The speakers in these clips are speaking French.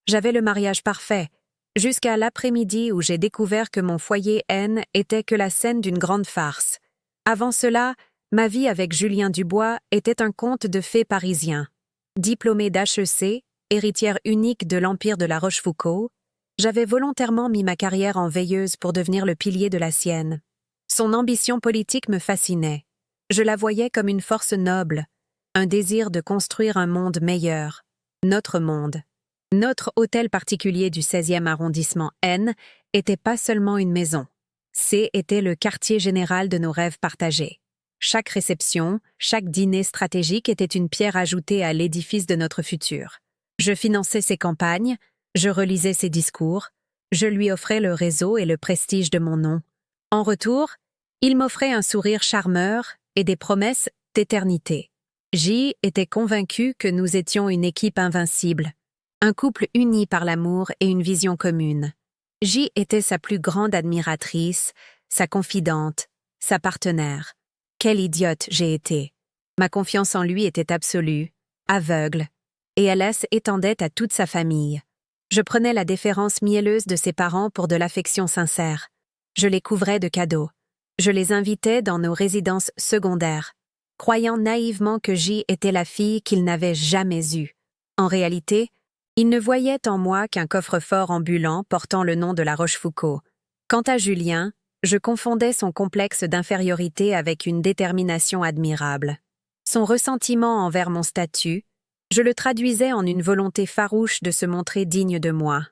J'avais le mariage parfait, jusqu'à l'après-midi où j'ai découvert que mon foyer N était que la scène d'une grande farce. Avant cela, ma vie avec Julien Dubois était un conte de fées parisien. Diplômée d'HEC, héritière unique de l'empire de La Rochefoucauld, j'avais volontairement mis ma carrière en veilleuse pour devenir le pilier de la sienne. Son ambition politique me fascinait. Je la voyais comme une force noble, un désir de construire un monde meilleur. Notre monde. Notre hôtel particulier du 16e arrondissement N était pas seulement une maison. C était le quartier général de nos rêves partagés. Chaque réception, chaque dîner stratégique était une pierre ajoutée à l'édifice de notre futur. Je finançais ses campagnes, je relisais ses discours, je lui offrais le réseau et le prestige de mon nom. En retour, il m'offrait un sourire charmeur et des promesses d'éternité. J était convaincu que nous étions une équipe invincible, un couple uni par l'amour et une vision commune. J était sa plus grande admiratrice, sa confidente, sa partenaire. Quelle idiote j'ai été. Ma confiance en lui était absolue, aveugle, et elle étendait à toute sa famille. Je prenais la déférence mielleuse de ses parents pour de l'affection sincère. Je les couvrais de cadeaux. Je les invitais dans nos résidences secondaires, croyant naïvement que J était la fille qu'il n'avait jamais eue. En réalité, il ne voyait en moi qu'un coffre-fort ambulant portant le nom de La Rochefoucauld. Quant à Julien, je confondais son complexe d'infériorité avec une détermination admirable. Son ressentiment envers mon statut, je le traduisais en une volonté farouche de se montrer digne de moi.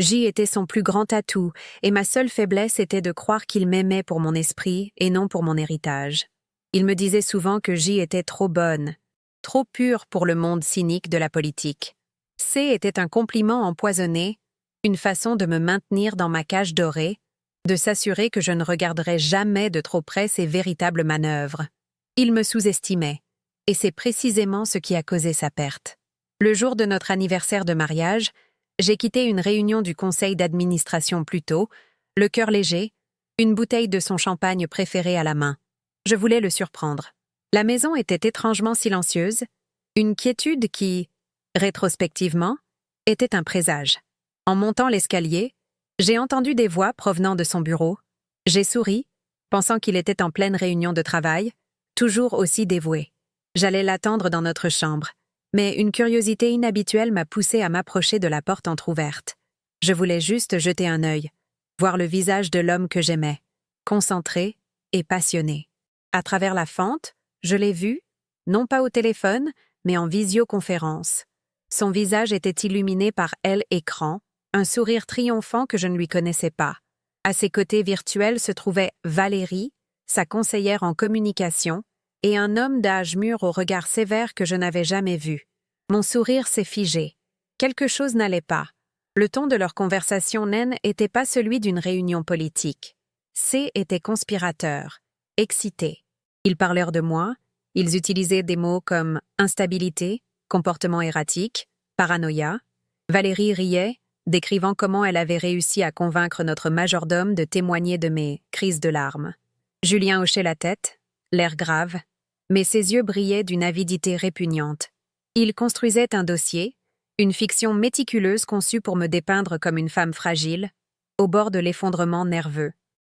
J était son plus grand atout, et ma seule faiblesse était de croire qu'il m'aimait pour mon esprit et non pour mon héritage. Il me disait souvent que J était trop bonne, trop pure pour le monde cynique de la politique. C était un compliment empoisonné, une façon de me maintenir dans ma cage dorée, de s'assurer que je ne regarderais jamais de trop près ses véritables manœuvres. Il me sous-estimait, et c'est précisément ce qui a causé sa perte. Le jour de notre anniversaire de mariage, j'ai quitté une réunion du conseil d'administration plus tôt, le cœur léger, une bouteille de son champagne préféré à la main. Je voulais le surprendre. La maison était étrangement silencieuse, une quiétude qui, rétrospectivement, était un présage. En montant l'escalier, j'ai entendu des voix provenant de son bureau. J'ai souri, pensant qu'il était en pleine réunion de travail, toujours aussi dévoué. J'allais l'attendre dans notre chambre, mais une curiosité inhabituelle m'a poussé à m'approcher de la porte entr'ouverte. Je voulais juste jeter un œil, voir le visage de l'homme que j'aimais, concentré et passionné. À travers la fente, je l'ai vu, non pas au téléphone, mais en visioconférence. Son visage était illuminé par l'écran, un sourire triomphant que je ne lui connaissais pas. À ses côtés virtuels se trouvait Valérie, sa conseillère en communication, et un homme d'âge mûr au regard sévère que je n'avais jamais vu. Mon sourire s'est figé. Quelque chose n'allait pas. Le ton de leur conversation n'était pas celui d'une réunion politique. C était conspirateur, excité. Ils parlèrent de moi, ils utilisaient des mots comme instabilité, comportement erratique, paranoïa. Valérie riait, décrivant comment elle avait réussi à convaincre notre majordome de témoigner de mes crises de larmes. Julien hochait la tête, l'air grave, mais ses yeux brillaient d'une avidité répugnante. Il construisait un dossier, une fiction méticuleuse conçue pour me dépeindre comme une femme fragile, au bord de l'effondrement nerveux.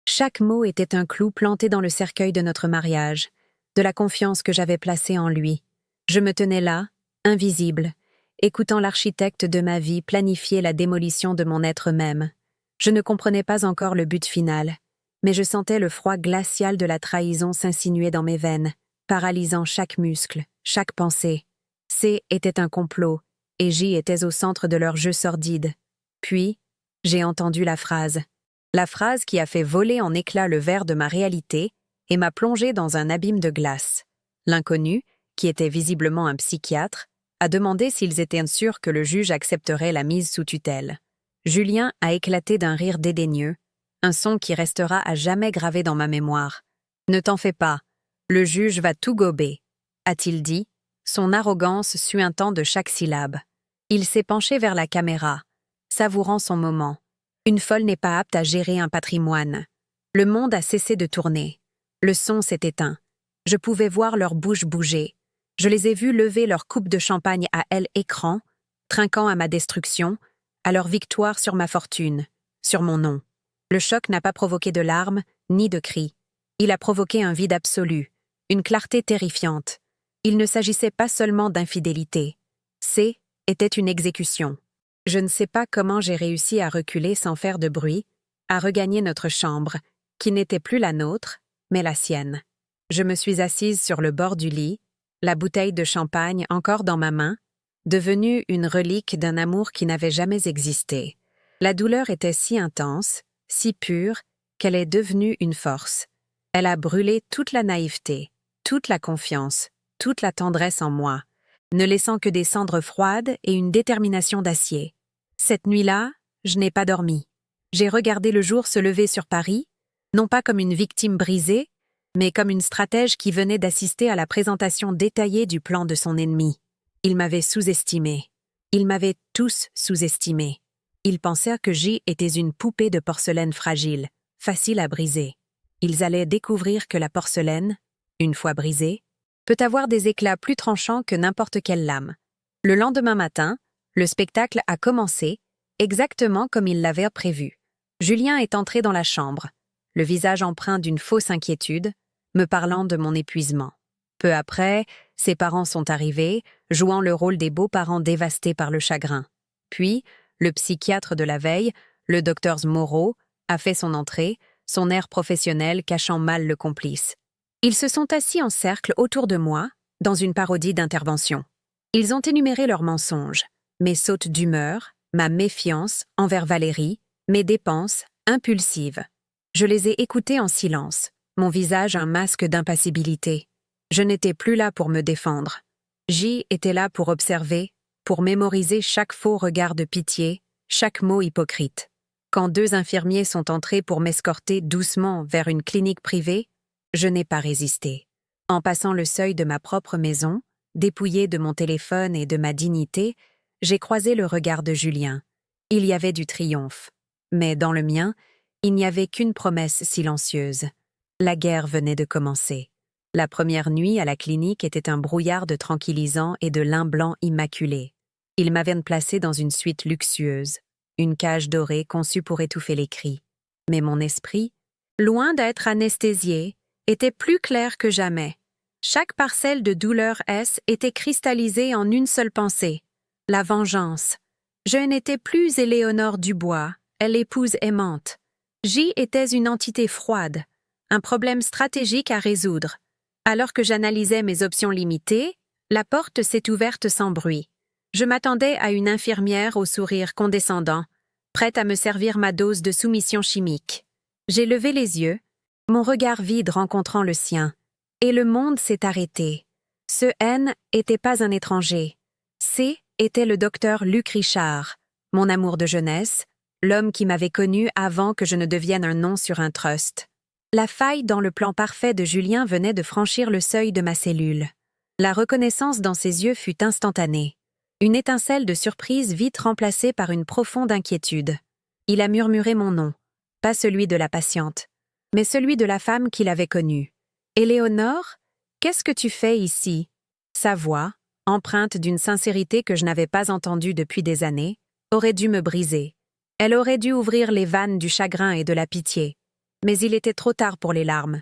Chaque mot était un clou planté dans le cercueil de notre mariage, de la confiance que j'avais placée en lui. Je me tenais là, invisible, écoutant l'architecte de ma vie planifier la démolition de mon être même. Je ne comprenais pas encore le but final, mais je sentais le froid glacial de la trahison s'insinuer dans mes veines, paralysant chaque muscle, chaque pensée. C était un complot, et J était au centre de leur jeu sordide. Puis, j'ai entendu la phrase qui a fait voler en éclats le verre de ma réalité et m'a plongé dans un abîme de glace. L'inconnu, qui était visiblement un psychiatre, a demandé s'ils étaient sûrs que le juge accepterait la mise sous tutelle. Julien a éclaté d'un rire dédaigneux, un son qui restera à jamais gravé dans ma mémoire. « Ne t'en fais pas, le juge va tout gober », a-t-il dit, son arrogance suintant de chaque syllabe. Il s'est penché vers la caméra, savourant son moment. Une folle n'est pas apte à gérer un patrimoine. Le monde a cessé de tourner. Le son s'est éteint. Je pouvais voir leurs bouches bouger. Je les ai vus lever leur coupe de champagne à l'écran, trinquant à ma destruction, à leur victoire sur ma fortune, sur mon nom. Le choc n'a pas provoqué de larmes, ni de cris. Il a provoqué un vide absolu, une clarté terrifiante. Il ne s'agissait pas seulement d'infidélité. C était une exécution. Je ne sais pas comment j'ai réussi à reculer sans faire de bruit, à regagner notre chambre, qui n'était plus la nôtre, mais la sienne. Je me suis assise sur le bord du lit, la bouteille de champagne encore dans ma main, devenue une relique d'un amour qui n'avait jamais existé. La douleur était si intense, si pure, qu'elle est devenue une force. Elle a brûlé toute la naïveté, toute la confiance, toute la tendresse en moi, ne laissant que des cendres froides et une détermination d'acier. Cette nuit-là, je n'ai pas dormi. J'ai regardé le jour se lever sur Paris, non pas comme une victime brisée, mais comme une stratège qui venait d'assister à la présentation détaillée du plan de son ennemi. Ils m'avaient sous-estimé. Ils m'avaient tous sous-estimé. Ils pensèrent que J était une poupée de porcelaine fragile, facile à briser. Ils allaient découvrir que la porcelaine, une fois brisée, peut avoir des éclats plus tranchants que n'importe quelle lame. Le lendemain matin, le spectacle a commencé, exactement comme il l'avait prévu. Julien est entré dans la chambre, le visage empreint d'une fausse inquiétude, me parlant de mon épuisement. Peu après, ses parents sont arrivés, jouant le rôle des beaux-parents dévastés par le chagrin. Puis, le psychiatre de la veille, le docteur Moreau, a fait son entrée, son air professionnel cachant mal le complice. Ils se sont assis en cercle autour de moi, dans une parodie d'intervention. Ils ont énuméré leurs mensonges, mes sautes d'humeur, ma méfiance envers Valérie, mes dépenses impulsives. Je les ai écoutés en silence, mon visage un masque d'impassibilité. Je n'étais plus là pour me défendre. J était là pour observer, pour mémoriser chaque faux regard de pitié, chaque mot hypocrite. Quand 2 infirmiers sont entrés pour m'escorter doucement vers une clinique privée, je n'ai pas résisté. En passant le seuil de ma propre maison, dépouillée de mon téléphone et de ma dignité, j'ai croisé le regard de Julien. Il y avait du triomphe. Mais dans le mien, il n'y avait qu'une promesse silencieuse. La guerre venait de commencer. La première nuit à la clinique était un brouillard de tranquillisants et de lin blanc immaculé. Ils m'avaient placé dans une suite luxueuse, une cage dorée conçue pour étouffer les cris. Mais mon esprit, loin d'être anesthésié, était plus clair que jamais. Chaque parcelle de douleur était cristallisée en une seule pensée, la vengeance. Je n'étais plus Éléonore Dubois, l'épouse aimante. J était une entité froide, un problème stratégique à résoudre. Alors que j'analysais mes options limitées, la porte s'est ouverte sans bruit. Je m'attendais à une infirmière au sourire condescendant, prête à me servir ma dose de soumission chimique. J'ai levé les yeux, mon regard vide rencontrant le sien, et le monde s'est arrêté. Ce N n'était pas un étranger. C était le docteur Luc Richard, mon amour de jeunesse, l'homme qui m'avait connu avant que je ne devienne un nom sur un trust. La faille dans le plan parfait de Julien venait de franchir le seuil de ma cellule. La reconnaissance dans ses yeux fut instantanée. Une étincelle de surprise vite remplacée par une profonde inquiétude. Il a murmuré mon nom, pas celui de la patiente, mais celui de la femme qu'il avait connue. « Éléonore, qu'est-ce que tu fais ici ?» Sa voix, empreinte d'une sincérité que je n'avais pas entendue depuis des années, aurait dû me briser. Elle aurait dû ouvrir les vannes du chagrin et de la pitié. Mais il était trop tard pour les larmes.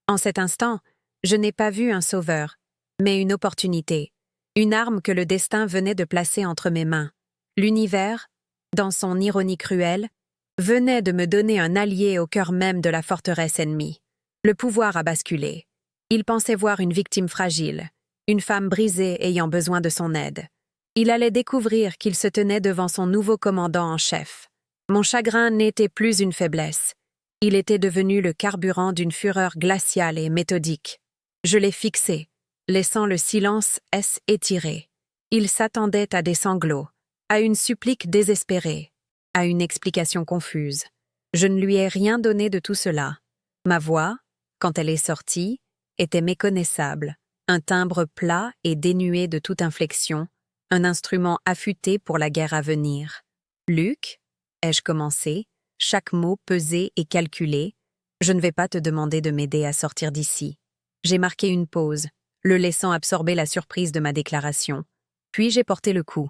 En cet instant, je n'ai pas vu un sauveur, mais une opportunité, une arme que le destin venait de placer entre mes mains. L'univers, dans son ironie cruelle, venait de me donner un allié au cœur même de la forteresse ennemie. Le pouvoir a basculé. Il pensait voir une victime fragile, une femme brisée ayant besoin de son aide. Il allait découvrir qu'il se tenait devant son nouveau commandant en chef. Mon chagrin n'était plus une faiblesse. Il était devenu le carburant d'une fureur glaciale et méthodique. Je l'ai fixé, laissant le silence étiré. Il s'attendait à des sanglots, à une supplique désespérée, à une explication confuse. Je ne lui ai rien donné de tout cela. Ma voix, quand elle est sortie, était méconnaissable, un timbre plat et dénué de toute inflexion, un instrument affûté pour la guerre à venir. « Luc » ai-je commencé, chaque mot pesé et calculé. Je ne vais pas te demander de m'aider à sortir d'ici. J'ai marqué une pause, le laissant absorber la surprise de ma déclaration. Puis j'ai porté le coup.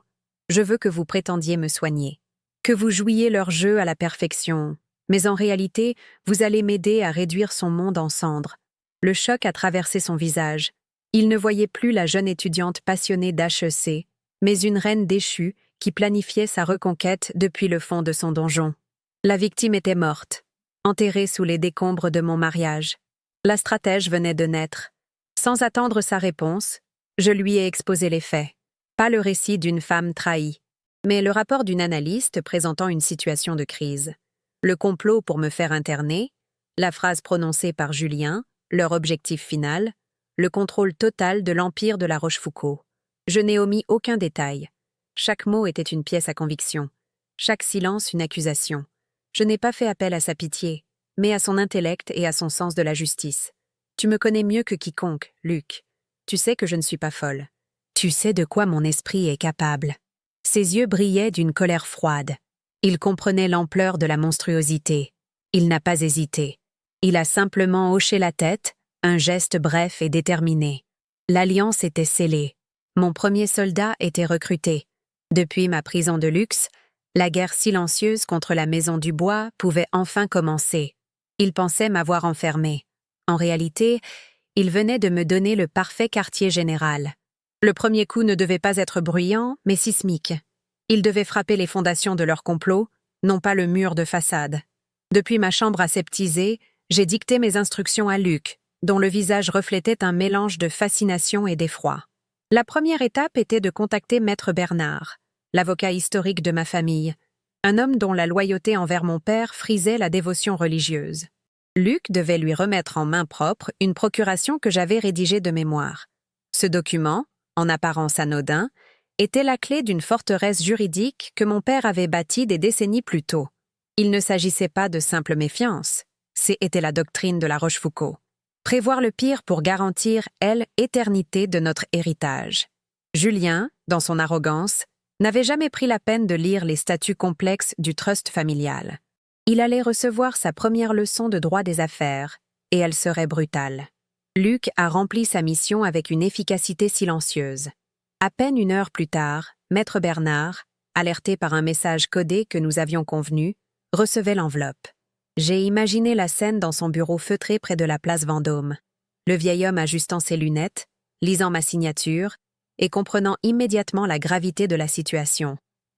Je veux que vous prétendiez me soigner. que vous jouiez leur jeu à la perfection. Mais en réalité, vous allez m'aider à réduire son monde en cendres. Le choc a traversé son visage. Il ne voyait plus la jeune étudiante passionnée d'HEC, mais une reine déchue qui planifiait sa reconquête depuis le fond de son donjon. La victime était morte, enterrée sous les décombres de mon mariage. La stratège venait de naître. Sans attendre sa réponse, je lui ai exposé les faits. Pas le récit d'une femme trahie, mais le rapport d'une analyste présentant une situation de crise. Le complot pour me faire interner, la phrase prononcée par Julien, leur objectif final, le contrôle total de l'empire de la Rochefoucauld. Je n'ai omis aucun détail. Chaque mot était une pièce à conviction, chaque silence une accusation. Je n'ai pas fait appel à sa pitié, mais à son intellect et à son sens de la justice. Tu me connais mieux que quiconque, Luc. Tu sais que je ne suis pas folle. Tu sais de quoi mon esprit est capable. Ses yeux brillaient d'une colère froide. Il comprenait l'ampleur de la monstruosité. Il n'a pas hésité. Il a simplement hoché la tête, un geste bref et déterminé. L'alliance était scellée. Mon premier soldat était recruté. Depuis ma prison de luxe, la guerre silencieuse contre la Maison du Bois pouvait enfin commencer. Il pensait m'avoir enfermé. En réalité, il venait de me donner le parfait quartier général. Le premier coup ne devait pas être bruyant, mais sismique. Il devait frapper les fondations de leur complot, non pas le mur de façade. Depuis ma chambre aseptisée, j'ai dicté mes instructions à Luc, dont le visage reflétait un mélange de fascination et d'effroi. La première étape était de contacter Maître Bernard, l'avocat historique de ma famille, un homme dont la loyauté envers mon père frisait la dévotion religieuse. Luc devait lui remettre en main propre une procuration que j'avais rédigée de mémoire. Ce document, en apparence anodin, était la clé d'une forteresse juridique que mon père avait bâtie des décennies plus tôt. Il ne s'agissait pas de simple méfiance, c'était la doctrine de la Rochefoucauld. Prévoir le pire pour garantir, l'éternité de notre héritage. Julien, dans son arrogance, n'avait jamais pris la peine de lire les statuts complexes du trust familial. Il allait recevoir sa première leçon de droit des affaires, et elle serait brutale. Luc a rempli sa mission avec une efficacité silencieuse. À peine une heure plus tard, Maître Bernard, alerté par un message codé que nous avions convenu, recevait l'enveloppe. J'ai imaginé la scène dans son bureau feutré près de la place Vendôme. Le vieil homme ajustant ses lunettes, lisant ma signature et comprenant immédiatement la gravité de la situation.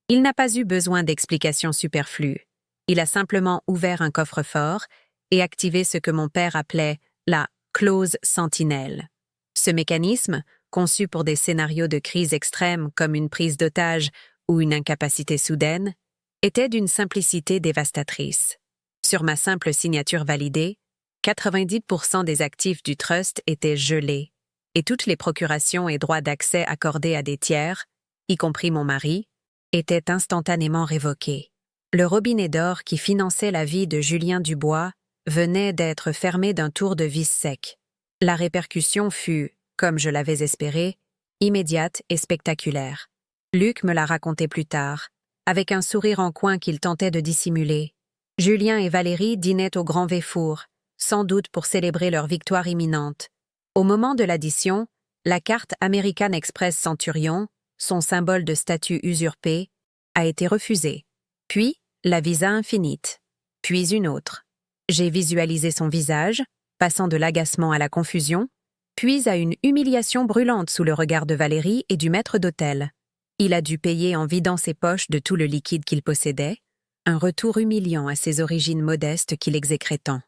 Il n'a pas eu besoin d'explications superflues. Il a simplement ouvert un coffre-fort et activé ce que mon père appelait la clause sentinelle. Ce mécanisme, conçu pour des scénarios de crise extrême comme une prise d'otage ou une incapacité soudaine, était d'une simplicité dévastatrice. Sur ma simple signature validée, 90% des actifs du trust étaient gelés, et toutes les procurations et droits d'accès accordés à des tiers, y compris mon mari, étaient instantanément révoqués. Le robinet d'or qui finançait la vie de Julien Dubois venait d'être fermé d'un tour de vis sec. La répercussion fut, comme je l'avais espéré, immédiate et spectaculaire. Luc me l'a raconté plus tard, avec un sourire en coin qu'il tentait de dissimuler. Julien et Valérie dînaient au Grand Véfour, sans doute pour célébrer leur victoire imminente. Au moment de l'addition, la carte American Express Centurion, son symbole de statut usurpé, a été refusée. Puis, la visa infinite. Puis une autre. J'ai visualisé son visage, passant de l'agacement à la confusion, puis à une humiliation brûlante sous le regard de Valérie et du maître d'hôtel. Il a dû payer en vidant ses poches de tout le liquide qu'il possédait, un retour humiliant à ses origines modestes qu'il exécrait tant.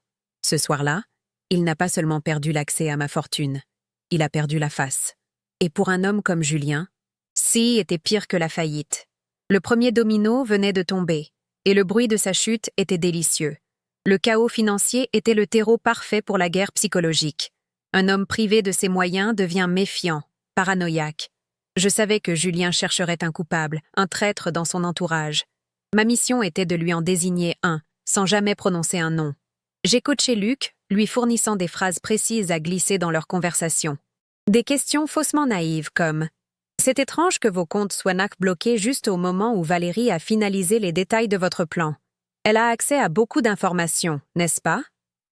Ce soir-là, il n'a pas seulement perdu l'accès à ma fortune, il a perdu la face. Et pour un homme comme Julien, ci était pire que la faillite. Le premier domino venait de tomber, et le bruit de sa chute était délicieux. Le chaos financier était le terreau parfait pour la guerre psychologique. Un homme privé de ses moyens devient méfiant, paranoïaque. Je savais que Julien chercherait un coupable, un traître dans son entourage. Ma mission était de lui en désigner un, sans jamais prononcer un nom. J'ai coaché Luc, lui fournissant des phrases précises à glisser dans leur conversation. Des questions faussement naïves comme « C'est étrange que vos comptes soient bloqués juste au moment où Valérie a finalisé les détails de votre plan. Elle a accès à beaucoup d'informations, n'est-ce pas?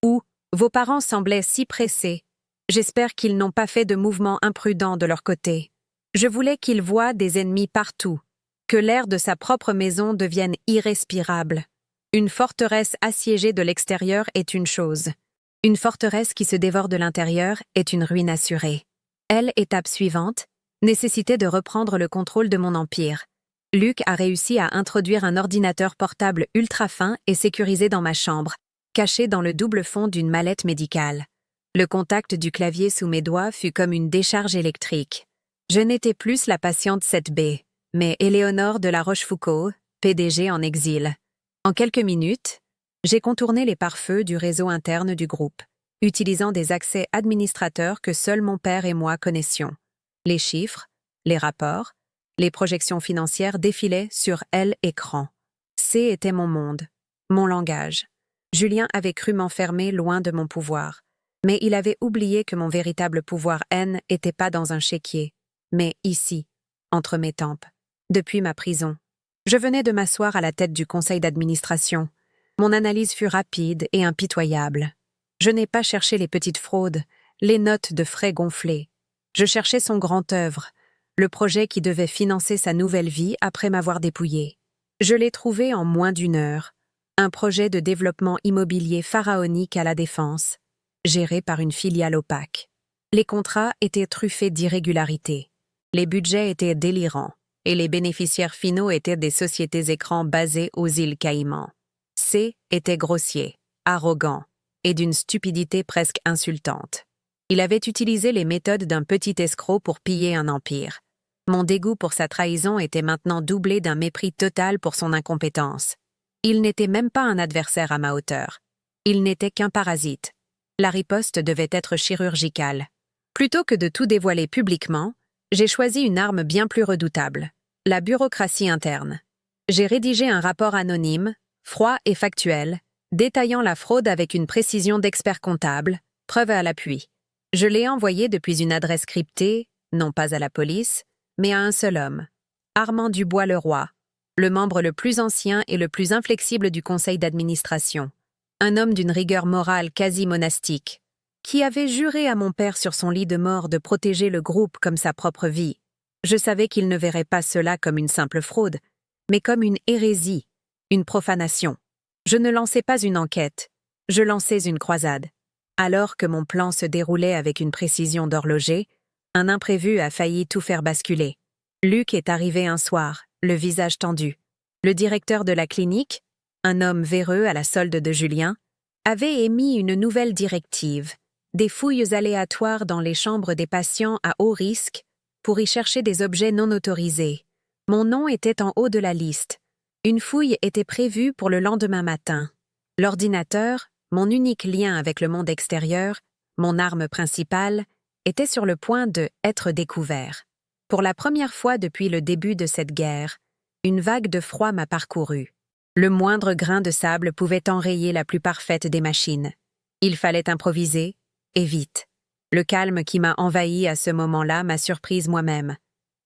Ou « Vos parents semblaient si pressés. J'espère qu'ils n'ont pas fait de mouvements imprudents de leur côté. Je voulais qu'ils voient des ennemis partout, que l'air de sa propre maison devienne irrespirable. Une forteresse assiégée de l'extérieur est une chose. Une forteresse qui se dévore de l'intérieur est une ruine assurée. Étape suivante, nécessité de reprendre le contrôle de mon empire. Luc a réussi à introduire un ordinateur portable ultra fin et sécurisé dans ma chambre, caché dans le double fond d'une mallette médicale. Le contact du clavier sous mes doigts fut comme une décharge électrique. Je n'étais plus la patiente 7B, mais Éléonore de la Rochefoucauld, PDG en exil. En quelques minutes, j'ai contourné les pare-feux du réseau interne du groupe, utilisant des accès administrateurs que seuls mon père et moi connaissions. Les chiffres, les rapports, les projections financières défilaient sur l'écran. C était mon monde, mon langage. Julien avait cru m'enfermer loin de mon pouvoir, mais il avait oublié que mon véritable pouvoir N n'était pas dans un chéquier, mais ici, entre mes tempes, depuis ma prison. Je venais de m'asseoir à la tête du conseil d'administration. Mon analyse fut rapide et impitoyable. Je n'ai pas cherché les petites fraudes, les notes de frais gonflées. Je cherchais son grand œuvre, le projet qui devait financer sa nouvelle vie après m'avoir dépouillé. Je l'ai trouvé en moins d'une heure. Un projet de développement immobilier pharaonique à la Défense, géré par une filiale opaque. Les contrats étaient truffés d'irrégularités. Les budgets étaient délirants, et les bénéficiaires finaux étaient des sociétés écrans basées aux îles Caïmans. C était grossier, arrogant, et d'une stupidité presque insultante. Il avait utilisé les méthodes d'un petit escroc pour piller un empire. Mon dégoût pour sa trahison était maintenant doublé d'un mépris total pour son incompétence. Il n'était même pas un adversaire à ma hauteur. Il n'était qu'un parasite. La riposte devait être chirurgicale. Plutôt que de tout dévoiler publiquement, j'ai choisi une arme bien plus redoutable, la bureaucratie interne. J'ai rédigé un rapport anonyme, froid et factuel, détaillant la fraude avec une précision d'expert comptable, preuve à l'appui. Je l'ai envoyé depuis une adresse cryptée, non pas à la police, mais à un seul homme, Armand Dubois-Leroy, le membre le plus ancien et le plus inflexible du conseil d'administration, un homme d'une rigueur morale quasi monastique, qui avait juré à mon père sur son lit de mort de protéger le groupe comme sa propre vie. Je savais qu'il ne verrait pas cela comme une simple fraude, mais comme une hérésie, une profanation. Je ne lançais pas une enquête, je lançais une croisade. Alors que mon plan se déroulait avec une précision d'horloger, un imprévu a failli tout faire basculer. Luc est arrivé un soir, le visage tendu. Le directeur de la clinique, un homme véreux à la solde de Julien, avait émis une nouvelle directive, des fouilles aléatoires dans les chambres des patients à haut risque pour y chercher des objets non autorisés. Mon nom était en haut de la liste. Une fouille était prévue pour le lendemain matin. L'ordinateur, mon unique lien avec le monde extérieur, mon arme principale, était sur le point de être découvert. Pour la première fois depuis le début de cette guerre, une vague de froid m'a parcouru. Le moindre grain de sable pouvait enrayer la plus parfaite des machines. Il fallait improviser, et vite. Le calme qui m'a envahi à ce moment-là m'a surprise moi-même.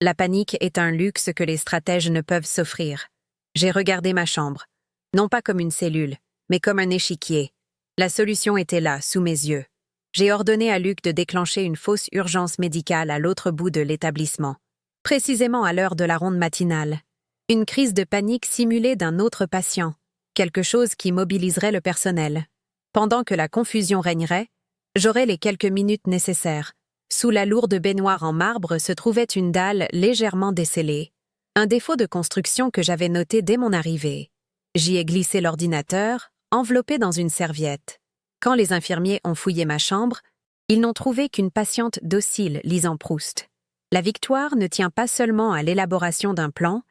La panique est un luxe que les stratèges ne peuvent s'offrir. J'ai regardé ma chambre, non pas comme une cellule, mais comme un échiquier. La solution était là, sous mes yeux. J'ai ordonné à Luc de déclencher une fausse urgence médicale à l'autre bout de l'établissement, précisément à l'heure de la ronde matinale. Une crise de panique simulée d'un autre patient, quelque chose qui mobiliserait le personnel. Pendant que la confusion régnerait, j'aurais les quelques minutes nécessaires. Sous la lourde baignoire en marbre se trouvait une dalle légèrement descellée, un défaut de construction que j'avais noté dès mon arrivée. J'y ai glissé l'ordinateur, enveloppé dans une serviette. Quand les infirmiers ont fouillé ma chambre, ils n'ont trouvé qu'une patiente docile lisant Proust. La victoire ne tient pas seulement à l'élaboration d'un plan,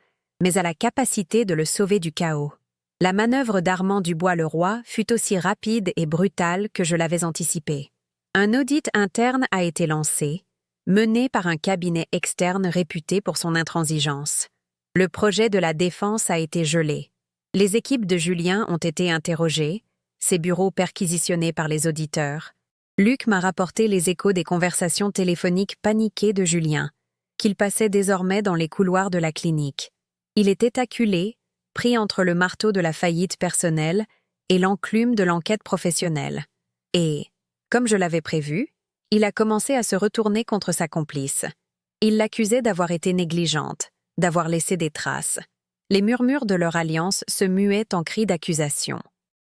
mais à la capacité de le sauver du chaos. La manœuvre d'Armand Dubois-Leroy fut aussi rapide et brutale que je l'avais anticipée. Un audit interne a été lancé, mené par un cabinet externe réputé pour son intransigeance. Le projet de la défense a été gelé. Les équipes de Julien ont été interrogées, ses bureaux perquisitionnés par les auditeurs. Luc m'a rapporté les échos des conversations téléphoniques paniquées de Julien, qu'il passait désormais dans les couloirs de la clinique. Il était acculé, pris entre le marteau de la faillite personnelle et l'enclume de l'enquête professionnelle. Et, comme je l'avais prévu, il a commencé à se retourner contre sa complice. Il l'accusait d'avoir été négligente, d'avoir laissé des traces. Les murmures de leur alliance se muaient en cris d'accusation.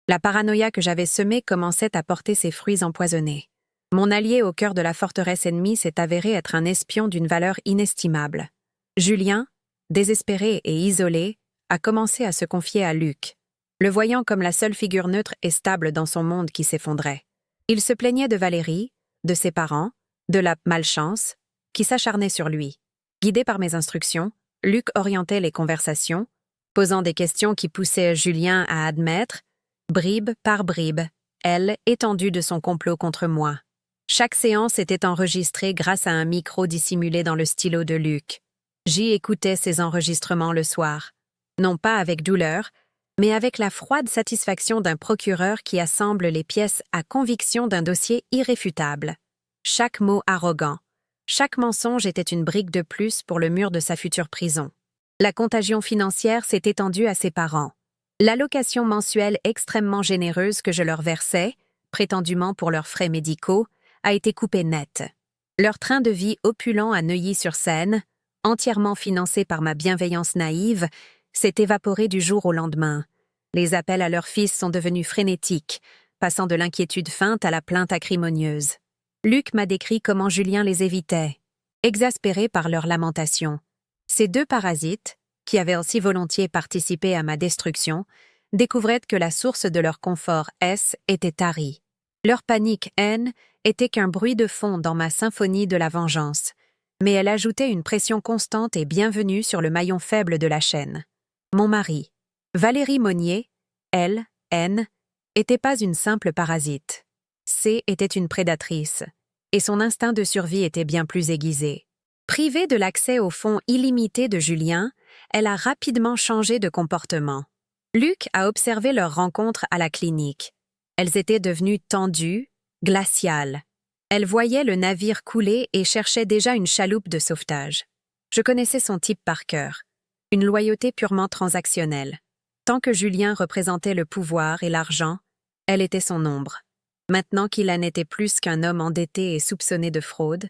La paranoïa que j'avais semée commençait à porter ses fruits empoisonnés. Mon allié au cœur de la forteresse ennemie s'est avéré être un espion d'une valeur inestimable. Julien, désespéré et isolé, a commencé à se confier à Luc, le voyant comme la seule figure neutre et stable dans son monde qui s'effondrait. Il se plaignait de Valérie, de ses parents, de la malchance, qui s'acharnait sur lui. Guidé par mes instructions, Luc orientait les conversations, posant des questions qui poussaient Julien à admettre, bribe par bribe, elle, étendue de son complot contre moi. Chaque séance était enregistrée grâce à un micro dissimulé dans le stylo de Luc. J'y écoutais ces enregistrements le soir, non pas avec douleur, mais avec la froide satisfaction d'un procureur qui assemble les pièces à conviction d'un dossier irréfutable. Chaque mot arrogant, chaque mensonge était une brique de plus pour le mur de sa future prison. La contagion financière s'est étendue à ses parents. L'allocation mensuelle extrêmement généreuse que je leur versais, prétendument pour leurs frais médicaux, a été coupée net. Leur train de vie opulent à Neuilly-sur-Seine, entièrement financé par ma bienveillance naïve, s'est évaporé du jour au lendemain. Les appels à leur fils sont devenus frénétiques, passant de l'inquiétude feinte à la plainte acrimonieuse. Luc m'a décrit comment Julien les évitait, exaspéré par leurs lamentations. Ces deux parasites, qui avaient aussi volontiers participé à ma destruction, découvraient que la source de leur confort était tarie. Leur panique était qu'un bruit de fond dans ma symphonie de la vengeance, mais elle ajoutait une pression constante et bienvenue sur le maillon faible de la chaîne. Mon mari, Valérie Monnier, elle, était pas une simple parasite. Était une prédatrice, et son instinct de survie était bien plus aiguisé. Privée de l'accès au fonds illimité de Julien, elle a rapidement changé de comportement. Luc a observé leur rencontre à la clinique. Elles étaient devenues tendues, glaciales. Elle voyait le navire couler et cherchait déjà une chaloupe de sauvetage. Je connaissais son type par cœur. Une loyauté purement transactionnelle. Tant que Julien représentait le pouvoir et l'argent, elle était son ombre. Maintenant qu'il en était plus qu'un homme endetté et soupçonné de fraude,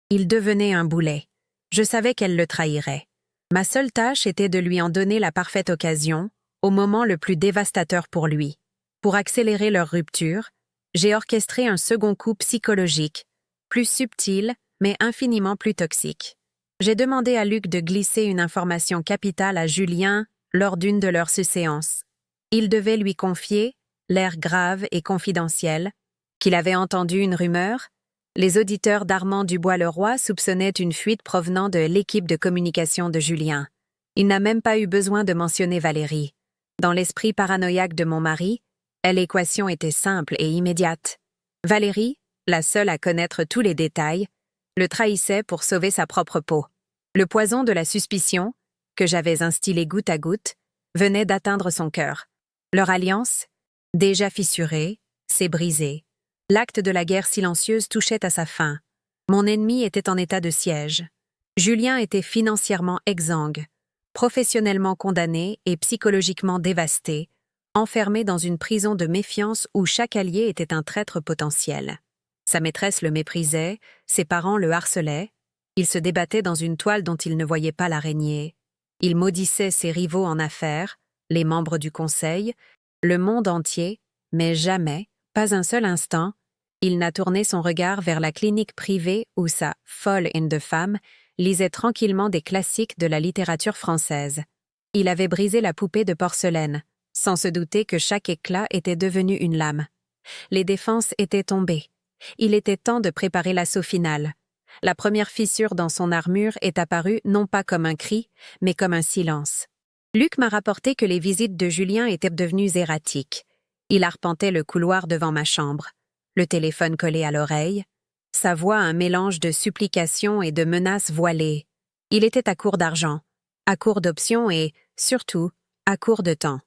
il devenait un boulet. Je savais qu'elle le trahirait. Ma seule tâche était de lui en donner la parfaite occasion, au moment le plus dévastateur pour lui. Pour accélérer leur rupture, j'ai orchestré un second coup psychologique, plus subtil, mais infiniment plus toxique. J'ai demandé à Luc de glisser une information capitale à Julien lors d'une de leurs séances. Il devait lui confier, l'air grave et confidentiel, qu'il avait entendu une rumeur. Les auditeurs d'Armand Dubois-Leroy soupçonnaient une fuite provenant de l'équipe de communication de Julien. Il n'a même pas eu besoin de mentionner Valérie. Dans l'esprit paranoïaque de mon mari, l'équation était simple et immédiate. Valérie, la seule à connaître tous les détails, le trahissait pour sauver sa propre peau. Le poison de la suspicion, que j'avais instillé goutte à goutte, venait d'atteindre son cœur. Leur alliance, déjà fissurée, s'est brisée. L'acte de la guerre silencieuse touchait à sa fin. Mon ennemi était en état de siège. Julien était financièrement exsangue, professionnellement condamné et psychologiquement dévasté, enfermé dans une prison de méfiance où chaque allié était un traître potentiel. Sa maîtresse le méprisait, ses parents le harcelaient, il se débattait dans une toile dont il ne voyait pas l'araignée. Il maudissait ses rivaux en affaires, les membres du conseil, le monde entier, mais jamais, pas un seul instant, il n'a tourné son regard vers la clinique privée où sa folle de femme lisait tranquillement des classiques de la littérature française. Il avait brisé la poupée de porcelaine, sans se douter que chaque éclat était devenu une lame. Les défenses étaient tombées. Il était temps de préparer l'assaut final. La première fissure dans son armure est apparue non pas comme un cri, mais comme un silence. Luc m'a rapporté que les visites de Julien étaient devenues erratiques. Il arpentait le couloir devant ma chambre, le téléphone collé à l'oreille, sa voix un mélange de supplications et de menaces voilées. Il était à court d'argent, à court d'options et, surtout, à court de temps.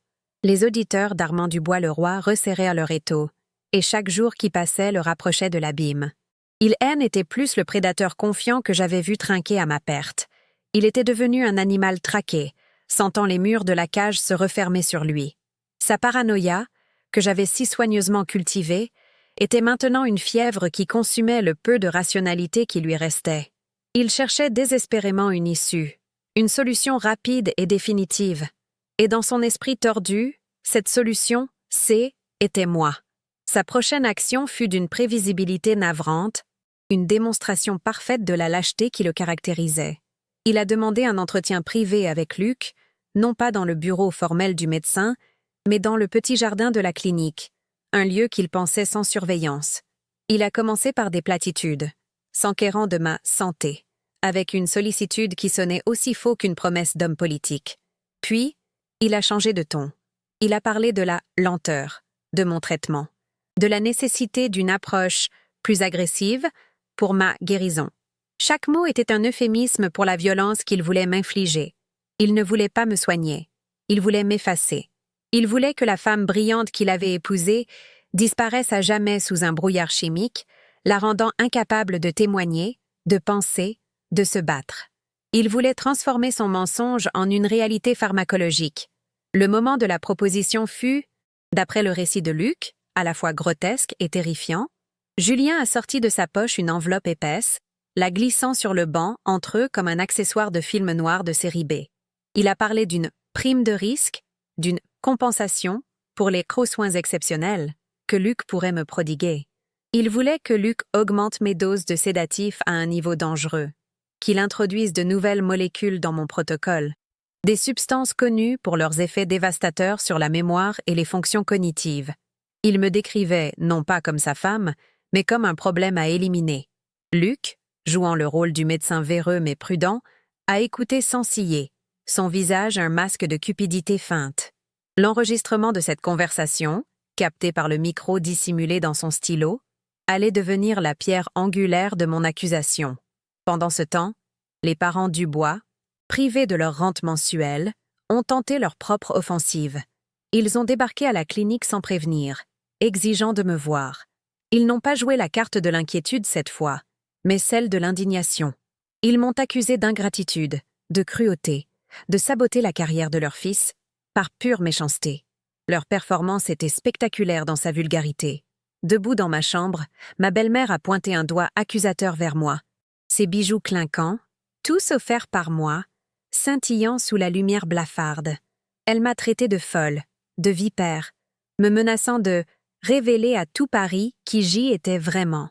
Les auditeurs d'Armand Dubois-Leroy resserraient à leur étau, et chaque jour qui passait le rapprochait de l'abîme. Il était plus le prédateur confiant que j'avais vu trinquer à ma perte. Il était devenu un animal traqué, sentant les murs de la cage se refermer sur lui. Sa paranoïa, que j'avais si soigneusement cultivée, était maintenant une fièvre qui consumait le peu de rationalité qui lui restait. Il cherchait désespérément une issue, Une solution rapide et définitive. Et dans son esprit tordu, cette solution, était moi. Sa prochaine action fut d'une prévisibilité navrante, une démonstration parfaite de la lâcheté qui le caractérisait. Il a demandé un entretien privé avec Luc, non pas dans le bureau formel du médecin, mais dans le petit jardin de la clinique, un lieu qu'il pensait sans surveillance. Il a commencé par des platitudes, s'enquérant de ma santé, avec une sollicitude qui sonnait aussi faux qu'une promesse d'homme politique. Puis, il a changé de ton. Il a parlé de la lenteur, de mon traitement, de la nécessité d'une approche plus agressive pour ma guérison. Chaque mot était un euphémisme pour la violence qu'il voulait m'infliger. Il ne voulait pas me soigner. Il voulait m'effacer. Il voulait que la femme brillante qu'il avait épousée disparaisse à jamais sous un brouillard chimique, la rendant incapable de témoigner, de penser, de se battre. Il voulait transformer son mensonge en une réalité pharmacologique. Le moment de la proposition fut, d'après le récit de Luc, à la fois grotesque et terrifiant. Julien a sorti de sa poche une enveloppe épaisse, la glissant sur le banc entre eux comme un accessoire de film noir de série B. Il a parlé d'une prime de risque, d'une compensation pour les gros soins exceptionnels que Luc pourrait me prodiguer. Il voulait que Luc augmente mes doses de sédatifs à un niveau dangereux, qu'il introduise de nouvelles molécules dans mon protocole, des substances connues pour leurs effets dévastateurs sur la mémoire et les fonctions cognitives. Il me décrivait non pas comme sa femme, mais comme un problème à éliminer. Luc, jouant le rôle du médecin véreux mais prudent, a écouté sans ciller, son visage un masque de cupidité feinte. L'enregistrement de cette conversation, capté par le micro dissimulé dans son stylo, allait devenir la pierre angulaire de mon accusation. Pendant ce temps, les parents Dubois, privés de leur rente mensuelle, ont tenté leur propre offensive. Ils ont débarqué à la clinique sans prévenir, exigeant de me voir. Ils n'ont pas joué la carte de l'inquiétude cette fois, mais celle de l'indignation. Ils m'ont accusé d'ingratitude, de cruauté, de saboter la carrière de leur fils, par pure méchanceté. Leur performance était spectaculaire dans sa vulgarité. Debout dans ma chambre, ma belle-mère a pointé un doigt accusateur vers moi. Ses bijoux clinquants, tous offerts par moi, scintillant sous la lumière blafarde. Elle m'a traité de folle, de vipère, me menaçant de révéler à tout Paris qui j'y étais vraiment.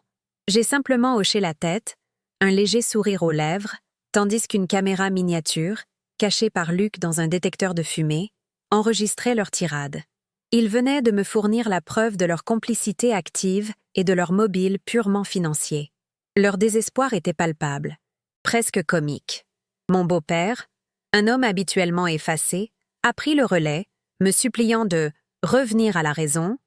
J'ai simplement hoché la tête, un léger sourire aux lèvres, tandis qu'une caméra miniature, cachée par Luc dans un détecteur de fumée, enregistrait leur tirade. Ils venaient de me fournir la preuve de leur complicité active et de leur mobile purement financier. Leur désespoir était palpable, presque comique. Mon beau-père, un homme habituellement effacé, a pris le relais, me suppliant de revenir à la raison,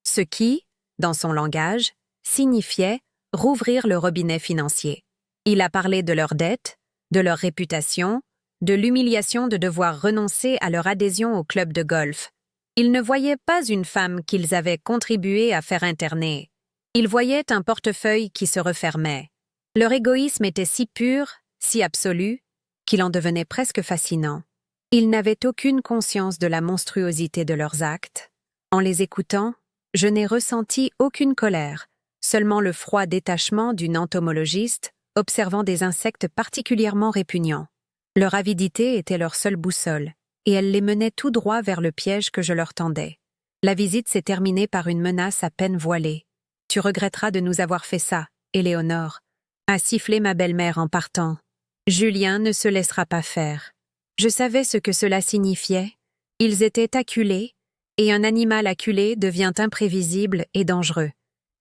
ce qui, dans son langage, signifiait rouvrir le robinet financier. Il a parlé de leurs dettes, de leur réputation, de l'humiliation de devoir renoncer à leur adhésion au club de golf. Ils ne voyaient pas une femme qu'ils avaient contribué à faire interner. Ils voyaient un portefeuille qui se refermait. Leur égoïsme était si pur, si absolu, qu'il en devenait presque fascinant. Ils n'avaient aucune conscience de la monstruosité de leurs actes. En les écoutant, je n'ai ressenti aucune colère, seulement le froid détachement d'une entomologiste observant des insectes particulièrement répugnants. Leur avidité était leur seule boussole, et elle les menait tout droit vers le piège que je leur tendais. La visite s'est terminée par une menace à peine voilée. « Tu regretteras de nous avoir fait ça, Éléonore », a sifflé ma belle-mère en partant. Julien ne se laissera pas faire. Je savais ce que cela signifiait. Ils étaient acculés, et un animal acculé devient imprévisible et dangereux.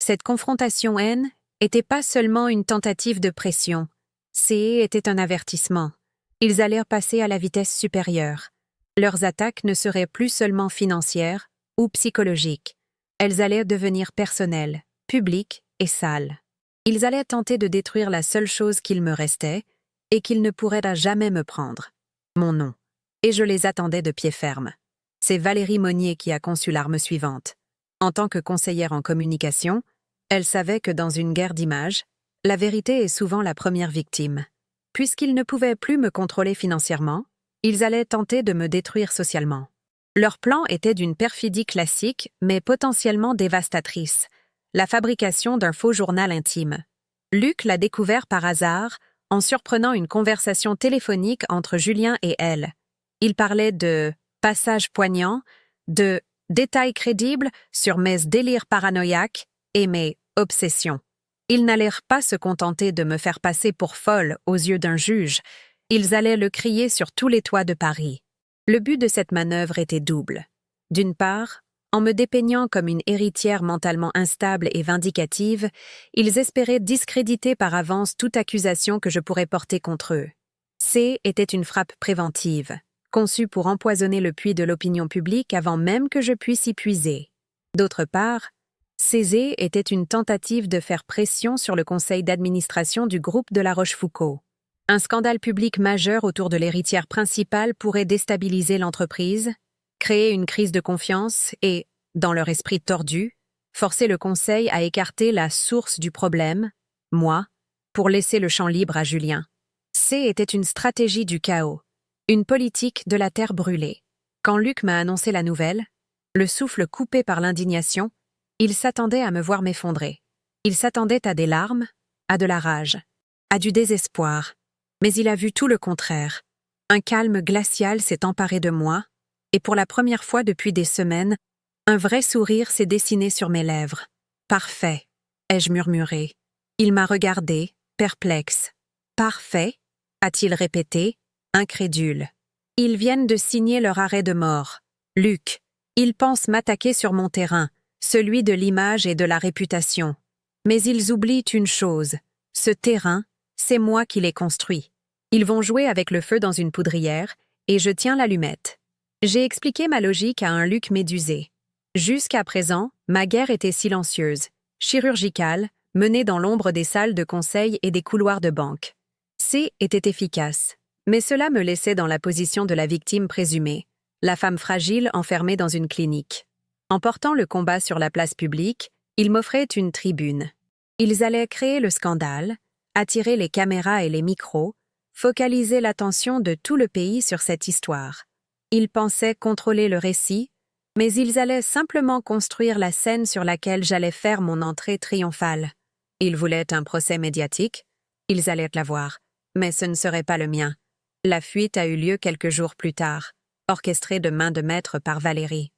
Cette confrontation haine n'était pas seulement une tentative de pression. Était un avertissement. Ils allèrent passer à la vitesse supérieure. Leurs attaques ne seraient plus seulement financières ou psychologiques. Elles allaient devenir personnelles, publiques et sales. Ils allaient tenter de détruire la seule chose qu'il me restait et qu'ils ne pourraient jamais me prendre. Mon nom. Et je les attendais de pied ferme. C'est Valérie Monnier qui a conçu l'arme suivante. En tant que conseillère en communication, elle savait que dans une guerre d'images, la vérité est souvent la première victime. Puisqu'ils ne pouvaient plus me contrôler financièrement, ils allaient tenter de me détruire socialement. Leur plan était d'une perfidie classique, mais potentiellement dévastatrice, la fabrication d'un faux journal intime. Luc l'a découvert par hasard, en surprenant une conversation téléphonique entre Julien et elle. Il parlait de passages poignants, de détails crédibles sur mes délires paranoïaques et mes obsessions. Ils n'allèrent pas se contenter de me faire passer pour folle aux yeux d'un juge, ils allaient le crier sur tous les toits de Paris. Le but de cette manœuvre était double. D'une part, en me dépeignant comme une héritière mentalement instable et vindicative, ils espéraient discréditer par avance toute accusation que je pourrais porter contre eux. C était une frappe préventive, conçue pour empoisonner le puits de l'opinion publique avant même que je puisse y puiser. D'autre part, C était une tentative de faire pression sur le conseil d'administration du groupe de La Rochefoucauld. Un scandale public majeur autour de l'héritière principale pourrait déstabiliser l'entreprise, créer une crise de confiance et, dans leur esprit tordu, forcer le conseil à écarter la source du problème, moi, pour laisser le champ libre à Julien. C était une stratégie du chaos, une politique de la terre brûlée. Quand Luc m'a annoncé la nouvelle, le souffle coupé par l'indignation, il s'attendait à me voir m'effondrer. Il s'attendait à des larmes, à de la rage, à du désespoir. Mais il a vu tout le contraire. Un calme glacial s'est emparé de moi, et pour la première fois depuis des semaines, un vrai sourire s'est dessiné sur mes lèvres. « Parfait », ai-je murmuré. Il m'a regardé, perplexe. « Parfait », a-t-il répété, incrédule. Ils viennent de signer leur arrêt de mort. Luc, ils pensent m'attaquer sur mon terrain, celui de l'image et de la réputation. Mais ils oublient une chose, ce terrain, c'est moi qui l'ai construit. Ils vont jouer avec le feu dans une poudrière, et je tiens l'allumette. J'ai expliqué ma logique à un Luc médusé. Jusqu'à présent, ma guerre était silencieuse, chirurgicale, menée dans l'ombre des salles de conseil et des couloirs de banque. C était efficace, mais cela me laissait dans la position de la victime présumée, la femme fragile enfermée dans une clinique. En portant le combat sur la place publique, ils m'offraient une tribune. Ils allaient créer le scandale, attirer les caméras et les micros, focaliser l'attention de tout le pays sur cette histoire. Ils pensaient contrôler le récit, mais ils allaient simplement construire la scène sur laquelle j'allais faire mon entrée triomphale. Ils voulaient un procès médiatique, ils allaient l'avoir, mais ce ne serait pas le mien. La fuite a eu lieu quelques jours plus tard, orchestrée de main de maître par Valérie.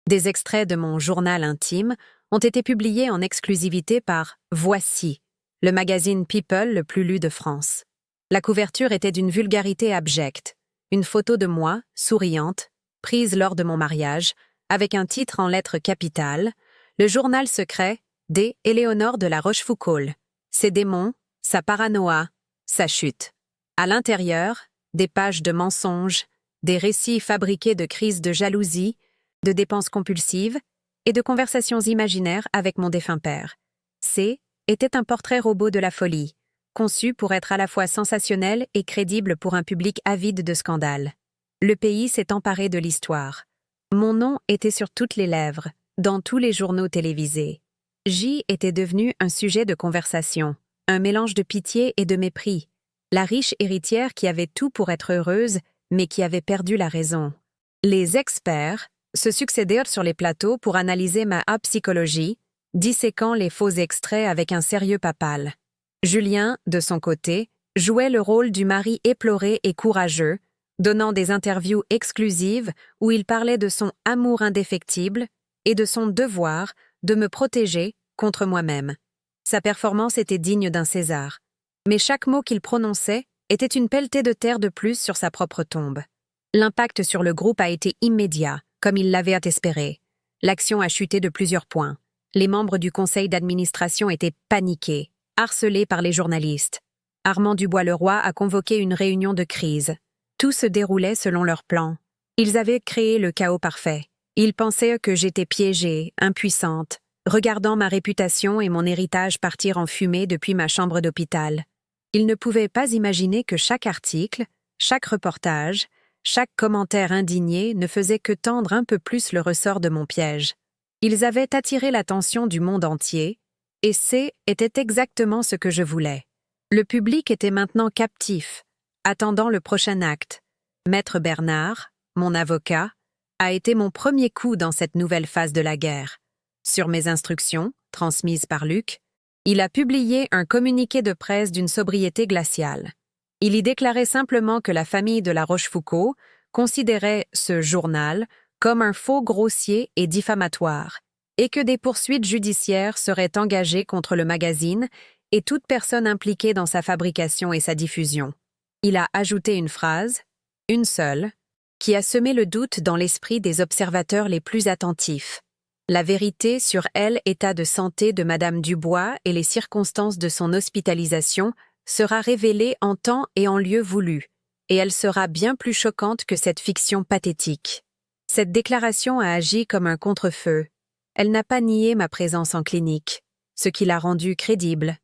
Des extraits de mon journal intime ont été publiés en exclusivité par Voici, le magazine People le plus lu de France. La couverture était d'une vulgarité abjecte, une photo de moi, souriante, prise lors de mon mariage, avec un titre en lettres capitales, le journal secret d'. Éléonore de La Rochefoucauld. Ses démons, sa paranoïa, sa chute. À l'intérieur, des pages de mensonges, des récits fabriqués de crises de jalousie, de dépenses compulsives et de conversations imaginaires avec mon défunt père. C était un portrait robot de la folie, conçu pour être à la fois sensationnel et crédible pour un public avide de scandales. Le pays s'est emparé de l'histoire. Mon nom était sur toutes les lèvres, dans tous les journaux télévisés. J était devenu un sujet de conversation, un mélange de pitié et de mépris. La riche héritière qui avait tout pour être heureuse, mais qui avait perdu la raison. Les experts se succédèrent sur les plateaux pour analyser ma psychologie, disséquant les faux extraits avec un sérieux papal. Julien, de son côté, jouait le rôle du mari éploré et courageux, donnant des interviews exclusives où il parlait de son amour indéfectible et de son devoir de me protéger contre moi-même. Sa performance était digne d'un César, mais chaque mot qu'il prononçait était une pelletée de terre de plus sur sa propre tombe. L'impact sur le groupe a été immédiat, comme il l'avait espéré. L'action a chuté de plusieurs points. Les membres du conseil d'administration étaient paniqués, harcelés par les journalistes. Armand Dubois-Leroy a convoqué une réunion de crise. Tout se déroulait selon leur plan. Ils avaient créé le chaos parfait. Ils pensaient que j'étais piégée, impuissante, regardant ma réputation et mon héritage partir en fumée depuis ma chambre d'hôpital. Ils ne pouvaient pas imaginer que chaque article, chaque reportage, chaque commentaire indigné ne faisait que tendre un peu plus le ressort de mon piège. Ils avaient attiré l'attention du monde entier, et était exactement ce que je voulais. Le public était maintenant captif, attendant le prochain acte. Maître Bernard, mon avocat, a été mon premier coup dans cette nouvelle phase de la guerre. Sur mes instructions, transmises par Luc, il a publié un communiqué de presse d'une sobriété glaciale. Il y déclarait simplement que la famille de la Rochefoucauld considérait ce journal comme un faux grossier et diffamatoire, et que des poursuites judiciaires seraient engagées contre le magazine et toute personne impliquée dans sa fabrication et sa diffusion. Il a ajouté une phrase, une seule, qui a semé le doute dans l'esprit des observateurs les plus attentifs. La vérité sur l'état de santé de Madame Dubois et les circonstances de son hospitalisation sera révélée en temps et en lieu voulu, et elle sera bien plus choquante que cette fiction pathétique. Cette déclaration a agi comme un contre-feu. Elle n'a pas nié ma présence en clinique, ce qui l'a rendue crédible,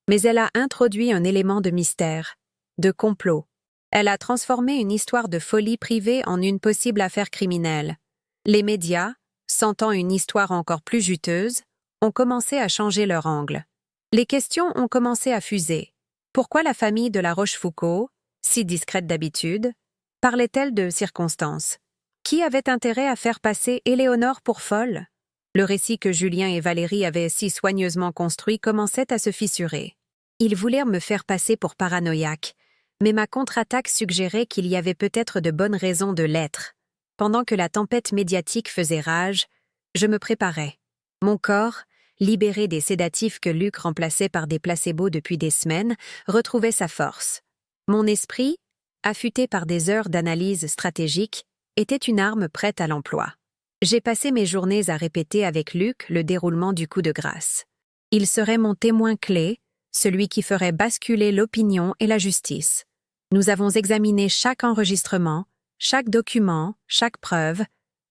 mais elle a introduit un élément de mystère, de complot. Elle a transformé une histoire de folie privée en une possible affaire criminelle. Les médias, sentant une histoire encore plus juteuse, ont commencé à changer leur angle. Les questions ont commencé à fuser. Pourquoi la famille de la Rochefoucauld, si discrète d'habitude, parlait-elle de circonstances? Qui avait intérêt à faire passer Éléonore pour folle? Le récit que Julien et Valérie avaient si soigneusement construit commençait à se fissurer. Ils voulèrent me faire passer pour paranoïaque, mais ma contre-attaque suggérait qu'il y avait peut-être de bonnes raisons de l'être. Pendant que la tempête médiatique faisait rage, je me préparais. Mon corps, libéré des sédatifs que Luc remplaçait par des placebos depuis des semaines, retrouvait sa force. Mon esprit, affûté par des heures d'analyse stratégique, était une arme prête à l'emploi. J'ai passé mes journées à répéter avec Luc le déroulement du coup de grâce. Il serait mon témoin clé, celui qui ferait basculer l'opinion et la justice. Nous avons examiné chaque enregistrement, chaque document, chaque preuve,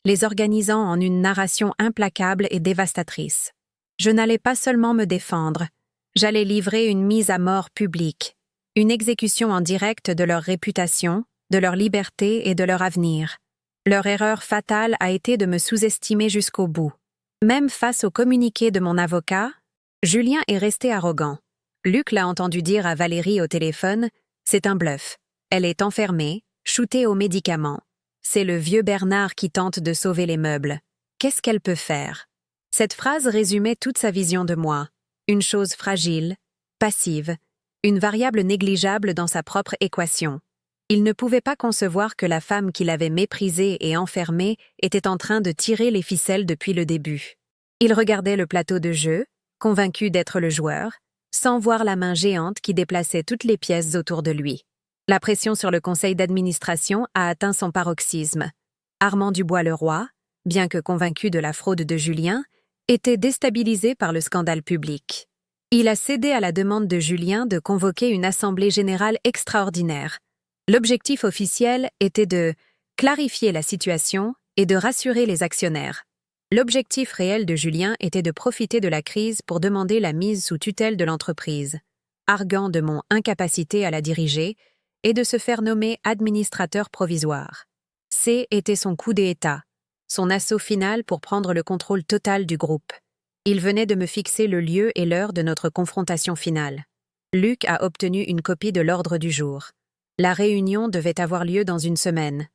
les organisant en une narration implacable et dévastatrice. Je n'allais pas seulement me défendre, j'allais livrer une mise à mort publique, une exécution en direct de leur réputation, de leur liberté et de leur avenir. Leur erreur fatale a été de me sous-estimer jusqu'au bout. Même face au communiqué de mon avocat, Julien est resté arrogant. Luc l'a entendu dire à Valérie au téléphone, « C'est un bluff. Elle est enfermée, shootée aux médicaments. C'est le vieux Bernard qui tente de sauver les meubles. Qu'est-ce qu'elle peut faire ?» Cette phrase résumait toute sa vision de moi. Une chose fragile, passive, une variable négligeable dans sa propre équation. Il ne pouvait pas concevoir que la femme qu'il avait méprisée et enfermée était en train de tirer les ficelles depuis le début. Il regardait le plateau de jeu, convaincu d'être le joueur, sans voir la main géante qui déplaçait toutes les pièces autour de lui. La pression sur le conseil d'administration a atteint son paroxysme. Armand Dubois-Leroy, bien que convaincu de la fraude de Julien, était déstabilisé par le scandale public. Il a cédé à la demande de Julien de convoquer une assemblée générale extraordinaire. L'objectif officiel était de clarifier la situation et de rassurer les actionnaires. L'objectif réel de Julien était de profiter de la crise pour demander la mise sous tutelle de l'entreprise, arguant de mon incapacité à la diriger et de se faire nommer administrateur provisoire. Était son coup d'État, son assaut final pour prendre le contrôle total du groupe. Il venait de me fixer le lieu et l'heure de notre confrontation finale. Luc a obtenu une copie de l'ordre du jour. La réunion devait avoir lieu dans une semaine.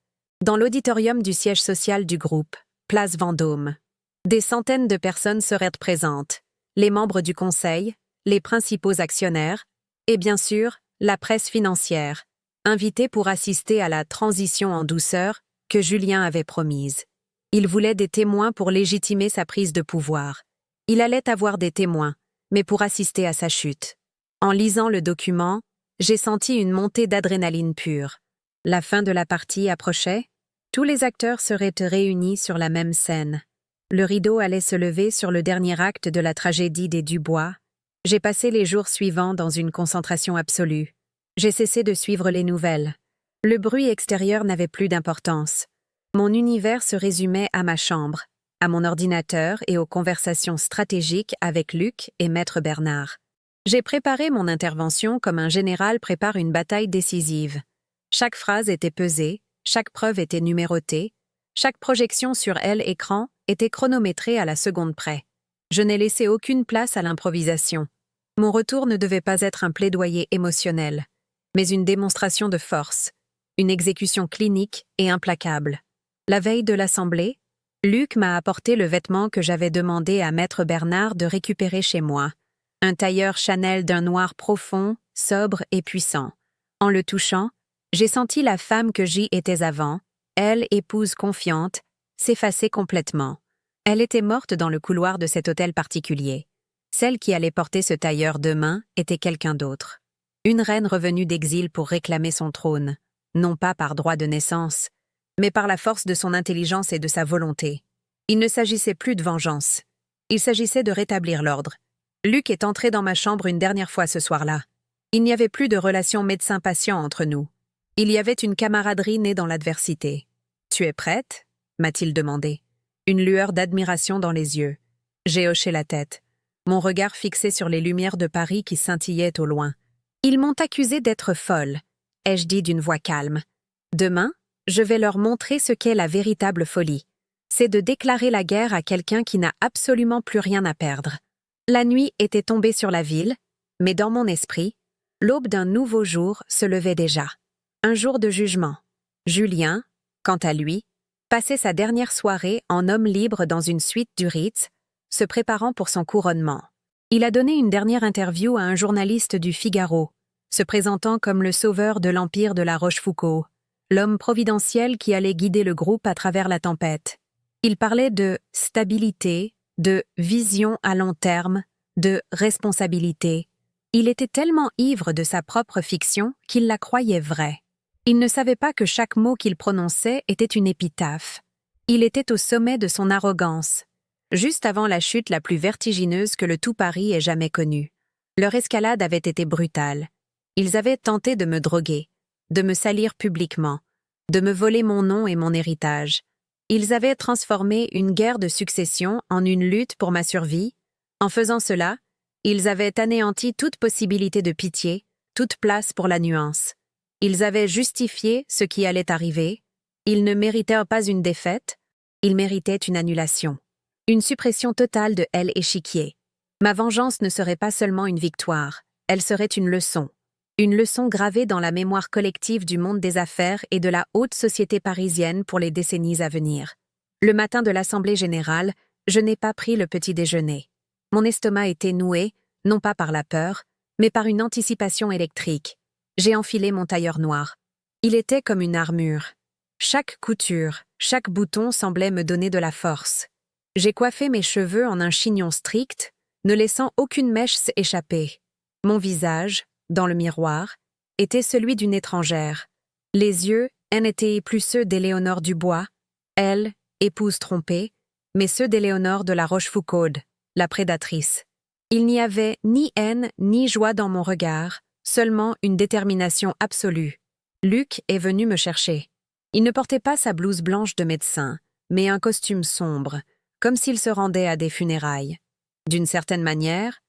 Dans l'auditorium du siège social du groupe, place Vendôme. Des centaines de personnes seraient présentes, les membres du conseil, les principaux actionnaires, et bien sûr, la presse financière, invités pour assister à la transition en douceur que Julien avait promise. Il voulait des témoins pour légitimer sa prise de pouvoir. Il allait avoir des témoins, mais pour assister à sa chute. En lisant le document, j'ai senti une montée d'adrénaline pure. La fin de la partie approchait. Tous les acteurs seraient réunis sur la même scène. Le rideau allait se lever sur le dernier acte de la tragédie des Dubois. J'ai passé les jours suivants dans une concentration absolue. J'ai cessé de suivre les nouvelles. Le bruit extérieur n'avait plus d'importance. Mon univers se résumait à ma chambre, à mon ordinateur et aux conversations stratégiques avec Luc et Maître Bernard. J'ai préparé mon intervention comme un général prépare une bataille décisive. Chaque phrase était pesée, chaque preuve était numérotée, chaque projection sur l'écran était chronométrée à la seconde près. Je n'ai laissé aucune place à l'improvisation. Mon retour ne devait pas être un plaidoyer émotionnel, mais une démonstration de force, une exécution clinique et implacable. La veille de l'assemblée, Luc m'a apporté le vêtement que j'avais demandé à Maître Bernard de récupérer chez moi. Un tailleur Chanel d'un noir profond, sobre et puissant. En le touchant, j'ai senti la femme que j'y étais avant, elle, épouse confiante, s'effacer complètement. Elle était morte dans le couloir de cet hôtel particulier. Celle qui allait porter ce tailleur demain était quelqu'un d'autre. Une reine revenue d'exil pour réclamer son trône, non pas par droit de naissance, mais par la force de son intelligence et de sa volonté. Il ne s'agissait plus de vengeance. Il s'agissait de rétablir l'ordre. Luc est entré dans ma chambre une dernière fois ce soir-là. Il n'y avait plus de relation médecin-patient entre nous. Il y avait une camaraderie née dans l'adversité. « Tu es prête ?» m'a-t-il demandé. Une lueur d'admiration dans les yeux. J'ai hoché la tête, mon regard fixé sur les lumières de Paris qui scintillaient au loin. Ils m'ont accusée d'être folle, ai-je dit d'une voix calme. Demain, je vais leur montrer ce qu'est la véritable folie. C'est de déclarer la guerre à quelqu'un qui n'a absolument plus rien à perdre. La nuit était tombée sur la ville, mais dans mon esprit, l'aube d'un nouveau jour se levait déjà. Un jour de jugement. Julien, quant à lui, passait sa dernière soirée en homme libre dans une suite du Ritz, se préparant pour son couronnement. Il a donné une dernière interview à un journaliste du Figaro, se présentant comme le sauveur de l'empire de la Rochefoucauld, l'homme providentiel qui allait guider le groupe à travers la tempête. Il parlait de stabilité, de vision à long terme, de responsabilité. Il était tellement ivre de sa propre fiction qu'il la croyait vraie. Il ne savait pas que chaque mot qu'il prononçait était une épitaphe. Il était au sommet de son arrogance, juste avant la chute la plus vertigineuse que le tout Paris ait jamais connue. Leur escalade avait été brutale. Ils avaient tenté de me droguer, de me salir publiquement, de me voler mon nom et mon héritage. Ils avaient transformé une guerre de succession en une lutte pour ma survie. En faisant cela, ils avaient anéanti toute possibilité de pitié, toute place pour la nuance. Ils avaient justifié ce qui allait arriver. Ils ne méritaient pas une défaite, ils méritaient une annulation. Une suppression totale de l'échiquier. Ma vengeance ne serait pas seulement une victoire, elle serait une leçon gravée dans la mémoire collective du monde des affaires et de la haute société parisienne pour les décennies à venir. Le matin de l'Assemblée générale, je n'ai pas pris le petit déjeuner. Mon estomac était noué, non pas par la peur, mais par une anticipation électrique. J'ai enfilé mon tailleur noir. Il était comme une armure. Chaque couture, chaque bouton semblait me donner de la force. J'ai coiffé mes cheveux en un chignon strict, ne laissant aucune mèche s'échapper. Mon visage, dans le miroir, était celui d'une étrangère. Les yeux n'étaient plus ceux d'Éléonore Dubois, elle, épouse trompée, mais ceux d'Éléonore de la Rochefoucauld, la prédatrice. Il n'y avait ni haine ni joie dans mon regard, seulement une détermination absolue. Luc est venu me chercher. Il ne portait pas sa blouse blanche de médecin, mais un costume sombre, comme s'il se rendait à des funérailles. D'une certaine manière,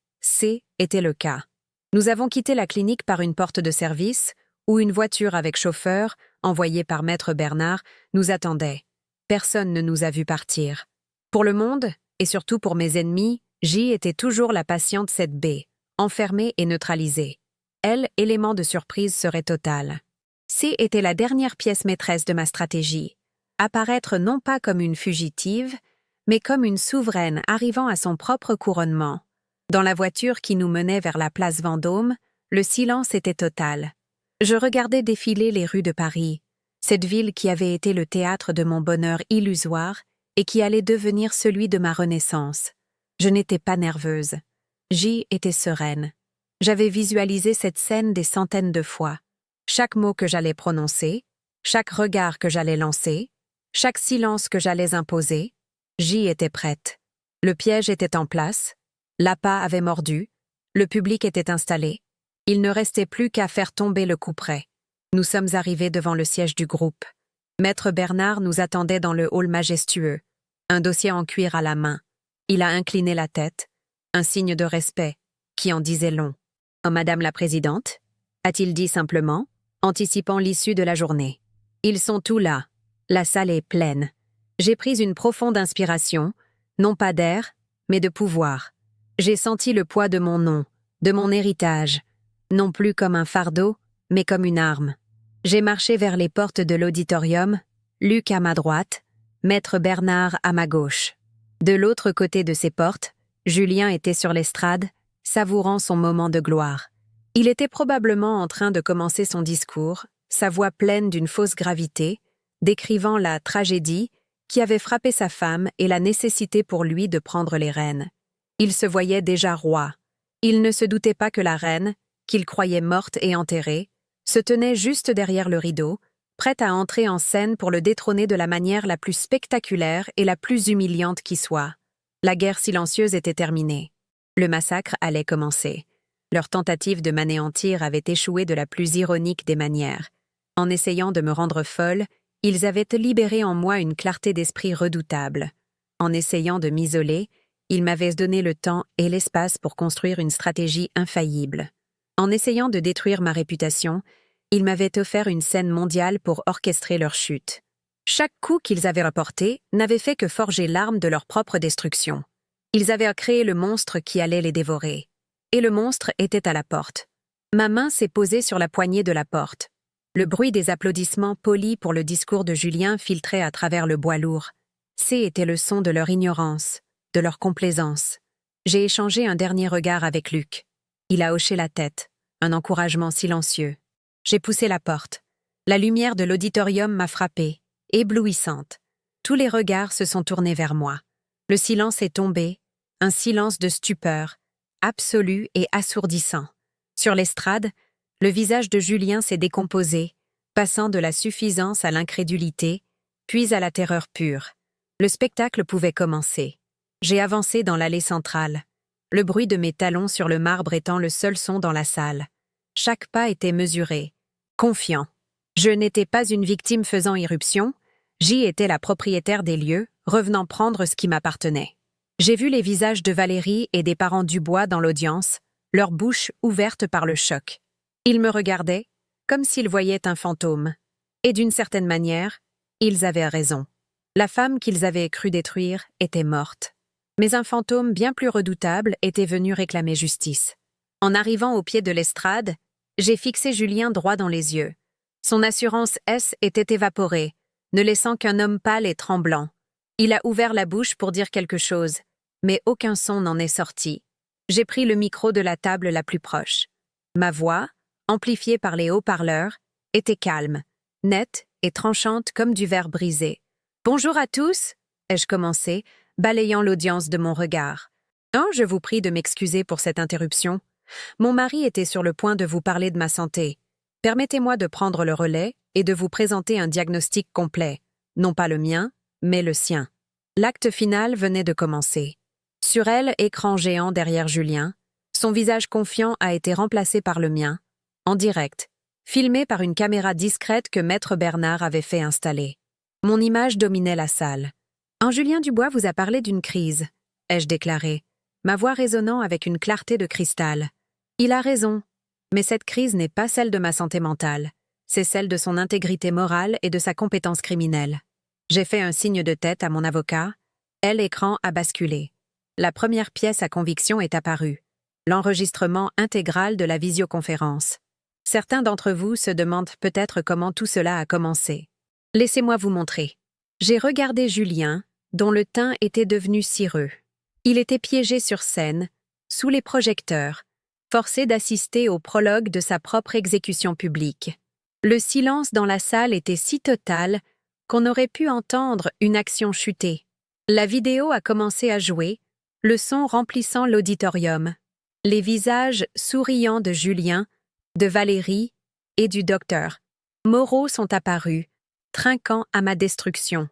était le cas. Nous avons quitté la clinique par une porte de service, où une voiture avec chauffeur, envoyée par maître Bernard, nous attendait. Personne ne nous a vus partir. Pour le monde, et surtout pour mes ennemis, J était toujours la patiente 7B, enfermée et neutralisée. Elle, élément de surprise, serait total. C était la dernière pièce maîtresse de ma stratégie. Apparaître non pas comme une fugitive, mais comme une souveraine arrivant à son propre couronnement. Dans la voiture qui nous menait vers la place Vendôme, le silence était total. Je regardais défiler les rues de Paris, cette ville qui avait été le théâtre de mon bonheur illusoire et qui allait devenir celui de ma renaissance. Je n'étais pas nerveuse. J était sereine. J'avais visualisé cette scène des centaines de fois. Chaque mot que j'allais prononcer, chaque regard que j'allais lancer, chaque silence que j'allais imposer, J était prête. Le piège était en place, l'appât avait mordu, le public était installé. Il ne restait plus qu'à faire tomber le couperet. Nous sommes arrivés devant le siège du groupe. Maître Bernard nous attendait dans le hall majestueux, un dossier en cuir à la main. Il a incliné la tête, un signe de respect, qui en disait long. « Oh, Madame la Présidente ?» a-t-il dit simplement, anticipant l'issue de la journée. « Ils sont tous là. La salle est pleine. J'ai pris une profonde inspiration, non pas d'air, mais de pouvoir. J'ai senti le poids de mon nom, de mon héritage, non plus comme un fardeau, mais comme une arme. J'ai marché vers les portes de l'auditorium, Luc à ma droite, Maître Bernard à ma gauche. De l'autre côté de ces portes, Julien était sur l'estrade, savourant son moment de gloire. Il était probablement en train de commencer son discours, sa voix pleine d'une fausse gravité, décrivant la tragédie qui avait frappé sa femme et la nécessité pour lui de prendre les rênes. Il se voyait déjà roi. Il ne se doutait pas que la reine, qu'il croyait morte et enterrée, se tenait juste derrière le rideau, prête à entrer en scène pour le détrôner de la manière la plus spectaculaire et la plus humiliante qui soit. La guerre silencieuse était terminée. Le massacre allait commencer. Leur tentative de m'anéantir avait échoué de la plus ironique des manières. En essayant de me rendre folle, ils avaient libéré en moi une clarté d'esprit redoutable. En essayant de m'isoler, ils m'avaient donné le temps et l'espace pour construire une stratégie infaillible. En essayant de détruire ma réputation, ils m'avaient offert une scène mondiale pour orchestrer leur chute. Chaque coup qu'ils avaient rapporté n'avait fait que forger l'arme de leur propre destruction. Ils avaient créé le monstre qui allait les dévorer. Et le monstre était à la porte. Ma main s'est posée sur la poignée de la porte. Le bruit des applaudissements polis pour le discours de Julien filtrait à travers le bois lourd. C'était le son de leur ignorance, de leur complaisance. J'ai échangé un dernier regard avec Luc. Il a hoché la tête, un encouragement silencieux. J'ai poussé la porte. La lumière de l'auditorium m'a frappée, éblouissante. Tous les regards se sont tournés vers moi. Le silence est tombé, un silence de stupeur, absolu et assourdissant. Sur l'estrade, le visage de Julien s'est décomposé, passant de la suffisance à l'incrédulité, puis à la terreur pure. Le spectacle pouvait commencer. J'ai avancé dans l'allée centrale, le bruit de mes talons sur le marbre étant le seul son dans la salle. Chaque pas était mesuré, confiant. Je n'étais pas une victime faisant irruption, j'y étais la propriétaire des lieux, revenant prendre ce qui m'appartenait. J'ai vu les visages de Valérie et des parents Dubois dans l'audience, leurs bouches ouvertes par le choc. Ils me regardaient, comme s'ils voyaient un fantôme. Et d'une certaine manière, ils avaient raison. La femme qu'ils avaient cru détruire était morte. Mais un fantôme bien plus redoutable était venu réclamer justice. En arrivant au pied de l'estrade, j'ai fixé Julien droit dans les yeux. Son assurance était évaporée, ne laissant qu'un homme pâle et tremblant. Il a ouvert la bouche pour dire quelque chose, mais aucun son n'en est sorti. J'ai pris le micro de la table la plus proche. Ma voix, amplifiée par les haut-parleurs, était calme, nette et tranchante comme du verre brisé. « Bonjour à tous !» ai-je commencé, balayant l'audience de mon regard. « Oh, je vous prie de m'excuser pour cette interruption. Mon mari était sur le point de vous parler de ma santé. Permettez-moi de prendre le relais et de vous présenter un diagnostic complet, non pas le mien, mais le sien. » L'acte final venait de commencer. Sur elle, écran géant derrière Julien, son visage confiant a été remplacé par le mien, en direct, filmé par une caméra discrète que Maître Bernard avait fait installer. Mon image dominait la salle. « Julien Dubois vous a parlé d'une crise », ai-je déclaré, ma voix résonnant avec une clarté de cristal. Il a raison, mais cette crise n'est pas celle de ma santé mentale, c'est celle de son intégrité morale et de sa compétence criminelle. J'ai fait un signe de tête à mon avocat, l'écran a basculé. La première pièce à conviction est apparue, l'enregistrement intégral de la visioconférence. Certains d'entre vous se demandent peut-être comment tout cela a commencé. Laissez-moi vous montrer. J'ai regardé Julien, dont le teint était devenu cireux. Il était piégé sur scène, sous les projecteurs, forcé d'assister au prologue de sa propre exécution publique. Le silence dans la salle était si total qu'on aurait pu entendre une action chuter. La vidéo a commencé à jouer, le son remplissant l'auditorium. Les visages souriants de Julien, de Valérie et du docteur Moreau sont apparus, trinquant à ma destruction.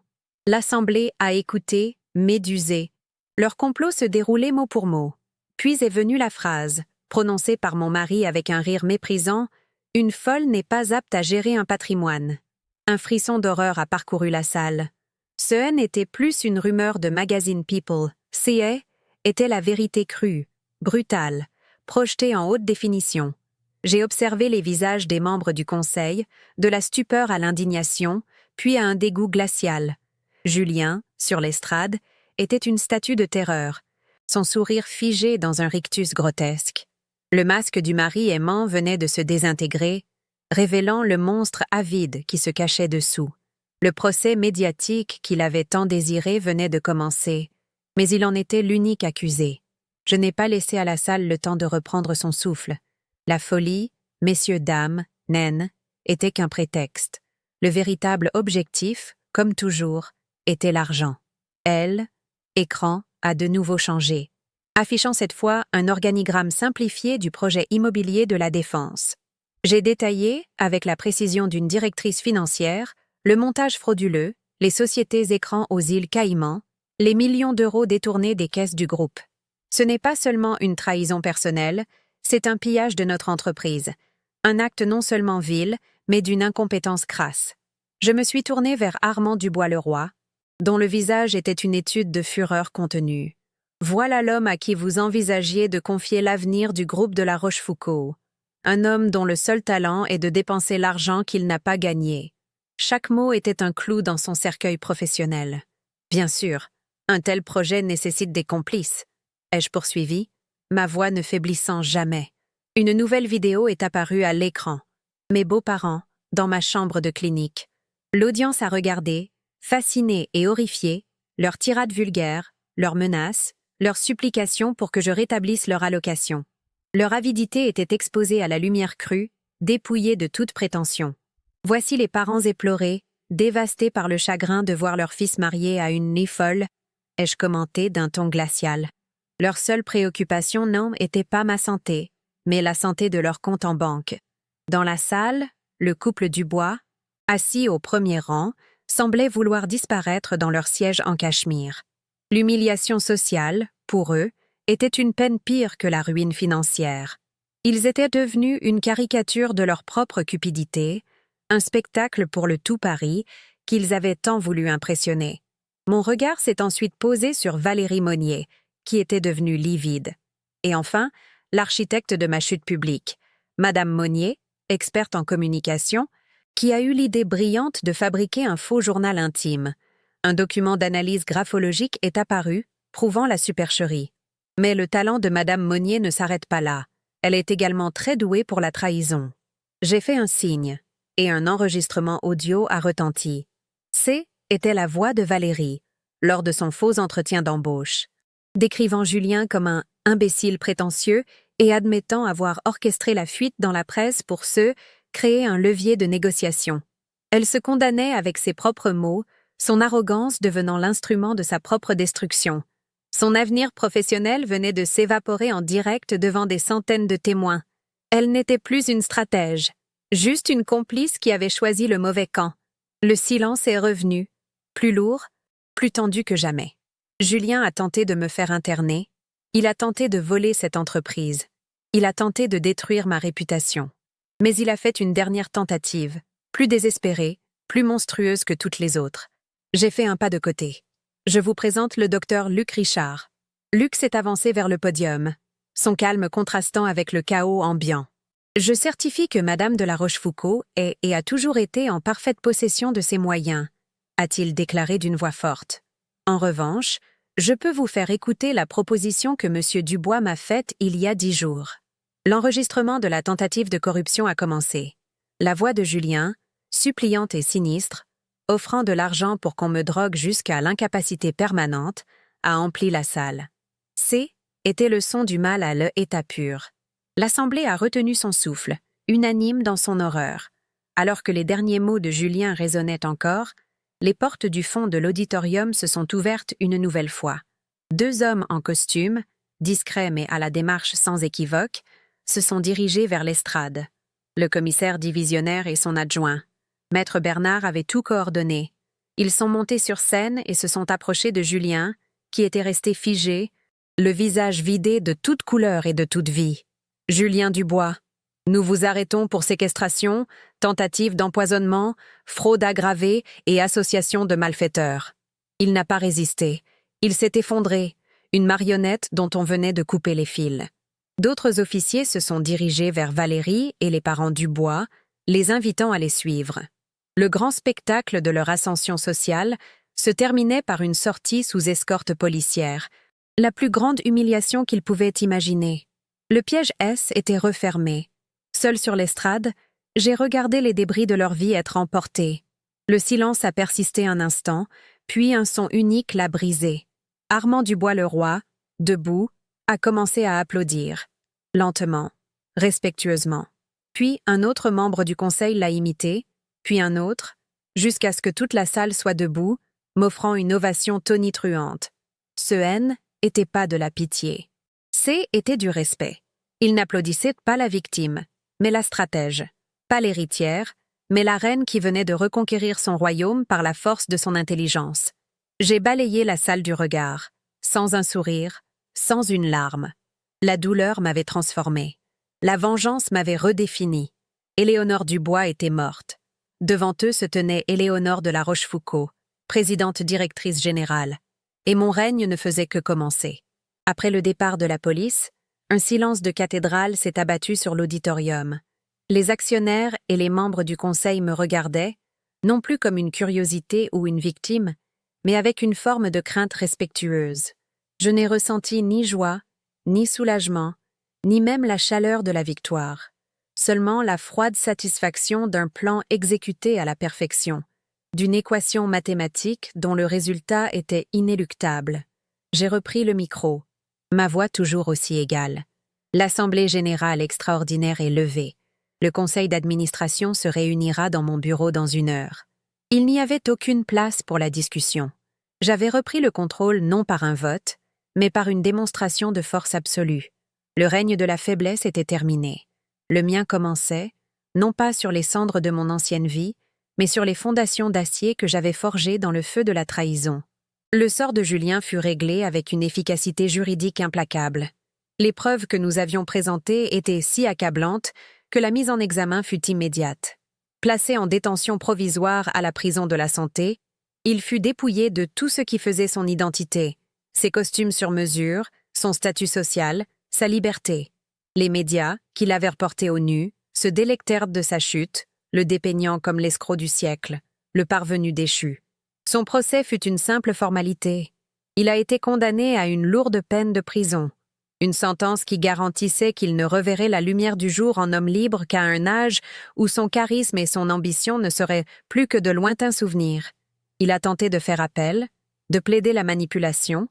L'assemblée a écouté, médusée. Leur complot se déroulait mot pour mot. Puis est venue la phrase, prononcée par mon mari avec un rire méprisant, « Une folle n'est pas apte à gérer un patrimoine ». Un frisson d'horreur a parcouru la salle. Ce n'était plus une rumeur de Magazine People. Ce était la vérité crue, brutale, projetée en haute définition. J'ai observé les visages des membres du conseil, de la stupeur à l'indignation, puis à un dégoût glacial. Julien, sur l'estrade, était une statue de terreur, son sourire figé dans un rictus grotesque. Le masque du mari aimant venait de se désintégrer, révélant le monstre avide qui se cachait dessous. Le procès médiatique qu'il avait tant désiré venait de commencer, mais il en était l'unique accusé. Je n'ai pas laissé à la salle le temps de reprendre son souffle. La folie, messieurs, dames, naines, était qu'un prétexte. Le véritable objectif, comme toujours, était l'argent. Écran, a de nouveau changé, affichant cette fois un organigramme simplifié du projet immobilier de la Défense. J'ai détaillé, avec la précision d'une directrice financière, le montage frauduleux, les sociétés écrans aux îles Caïmans, les millions d'euros détournés des caisses du groupe. Ce n'est pas seulement une trahison personnelle, c'est un pillage de notre entreprise. Un acte non seulement vil, mais d'une incompétence crasse. Je me suis tournée vers Armand Dubois-Leroy, dont le visage était une étude de fureur contenue. Voilà l'homme à qui vous envisagiez de confier l'avenir du groupe de La Rochefoucauld. Un homme dont le seul talent est de dépenser l'argent qu'il n'a pas gagné. Chaque mot était un clou dans son cercueil professionnel. Bien sûr, un tel projet nécessite des complices. Ai-je poursuivi, ma voix ne faiblissant jamais. Une nouvelle vidéo est apparue à l'écran. Mes beaux-parents, dans ma chambre de clinique. L'audience a regardé, fascinée et horrifiée, leurs tirades vulgaires, leurs menaces, leurs supplications pour que je rétablisse leur allocation. Leur avidité était exposée à la lumière crue, dépouillée de toute prétention. Voici les parents éplorés, dévastés par le chagrin de voir leur fils marié à une née folle, ai-je commenté d'un ton glacial. Leur seule préoccupation n'était pas ma santé, mais la santé de leur compte en banque. Dans la salle, le couple Dubois, assis au premier rang, semblait vouloir disparaître dans leur siège en cachemire. L'humiliation sociale, pour eux, était une peine pire que la ruine financière. Ils étaient devenus une caricature de leur propre cupidité, un spectacle pour le tout Paris qu'ils avaient tant voulu impressionner. Mon regard s'est ensuite posé sur Valérie Monnier, qui était devenue livide. Et enfin, l'architecte de ma chute publique, Madame Monnier, experte en communication, qui a eu l'idée brillante de fabriquer un faux journal intime. Un document d'analyse graphologique est apparu, prouvant la supercherie. Mais le talent de Madame Monnier ne s'arrête pas là. Elle est également très douée pour la trahison. J'ai fait un signe, et un enregistrement audio a retenti. Était la voix de Valérie, lors de son faux entretien d'embauche, décrivant Julien comme un « imbécile prétentieux » et admettant avoir orchestré la fuite dans la presse pour créer un levier de négociation. Elle se condamnait avec ses propres mots, son arrogance devenant l'instrument de sa propre destruction. Son avenir professionnel venait de s'évaporer en direct devant des centaines de témoins. Elle n'était plus une stratège, juste une complice qui avait choisi le mauvais camp. Le silence est revenu, plus lourd, plus tendu que jamais. Julien a tenté de me faire interner. Il a tenté de voler cette entreprise. Il a tenté de détruire ma réputation. Mais il a fait une dernière tentative, plus désespérée, plus monstrueuse que toutes les autres. J'ai fait un pas de côté. Je vous présente le docteur Luc Richard. Luc s'est avancé vers le podium, son calme contrastant avec le chaos ambiant. Je certifie que Madame de La Rochefoucauld est et a toujours été en parfaite possession de ses moyens, a-t-il déclaré d'une voix forte. En revanche, je peux vous faire écouter la proposition que M. Dubois m'a faite il y a 10 jours. L'enregistrement de la tentative de corruption a commencé. La voix de Julien, suppliante et sinistre, offrant de l'argent pour qu'on me drogue jusqu'à l'incapacité permanente, a empli la salle. Était le son du mal à l'état pur. L'Assemblée a retenu son souffle, unanime dans son horreur. Alors que les derniers mots de Julien résonnaient encore, les portes du fond de l'auditorium se sont ouvertes une nouvelle fois. 2 hommes en costume, discrets mais à la démarche sans équivoque, se sont dirigés vers l'estrade. Le commissaire divisionnaire et son adjoint. Maître Bernard avait tout coordonné. Ils sont montés sur scène et se sont approchés de Julien, qui était resté figé, le visage vidé de toute couleur et de toute vie. « Julien Dubois, nous vous arrêtons pour séquestration, tentative d'empoisonnement, fraude aggravée et association de malfaiteurs. » Il n'a pas résisté. Il s'est effondré, une marionnette dont on venait de couper les fils. D'autres officiers se sont dirigés vers Valérie et les parents Dubois, les invitant à les suivre. Le grand spectacle de leur ascension sociale se terminait par une sortie sous escorte policière, la plus grande humiliation qu'ils pouvaient imaginer. Le piège S était refermé. Seul sur l'estrade, j'ai regardé les débris de leur vie être emportés. Le silence a persisté un instant, puis un son unique l'a brisé. Armand Dubois-Leroy, debout, a commencé à applaudir. Lentement, respectueusement. Puis un autre membre du conseil l'a imité, puis un autre, jusqu'à ce que toute la salle soit debout, m'offrant une ovation tonitruante. Ce N était pas de la pitié. C était du respect. Il n'applaudissait pas la victime, mais la stratège. Pas l'héritière, mais la reine qui venait de reconquérir son royaume par la force de son intelligence. J'ai balayé la salle du regard, sans un sourire, sans une larme. La douleur m'avait transformée. La vengeance m'avait redéfinie. Éléonore Dubois était morte. Devant eux se tenait Éléonore de la Rochefoucauld, présidente directrice générale. Et mon règne ne faisait que commencer. Après le départ de la police, un silence de cathédrale s'est abattu sur l'auditorium. Les actionnaires et les membres du conseil me regardaient, non plus comme une curiosité ou une victime, mais avec une forme de crainte respectueuse. Je n'ai ressenti ni joie, ni soulagement, ni même la chaleur de la victoire. Seulement la froide satisfaction d'un plan exécuté à la perfection, d'une équation mathématique dont le résultat était inéluctable. J'ai repris le micro, ma voix toujours aussi égale. L'Assemblée générale extraordinaire est levée. Le conseil d'administration se réunira dans mon bureau dans 1 heure. Il n'y avait aucune place pour la discussion. J'avais repris le contrôle non par un vote, mais par une démonstration de force absolue. Le règne de la faiblesse était terminé. Le mien commençait, non pas sur les cendres de mon ancienne vie, mais sur les fondations d'acier que j'avais forgées dans le feu de la trahison. Le sort de Julien fut réglé avec une efficacité juridique implacable. Les preuves que nous avions présentées étaient si accablantes que la mise en examen fut immédiate. Placé en détention provisoire à la prison de la Santé, il fut dépouillé de tout ce qui faisait son identité, ses costumes sur mesure, son statut social, sa liberté. Les médias, qui l'avaient reporté au nu, se délectèrent de sa chute, le dépeignant comme l'escroc du siècle, le parvenu déchu. Son procès fut une simple formalité. Il a été condamné à une lourde peine de prison, une sentence qui garantissait qu'il ne reverrait la lumière du jour en homme libre qu'à un âge où son charisme et son ambition ne seraient plus que de lointains souvenirs. Il a tenté de faire appel, de plaider la manipulation,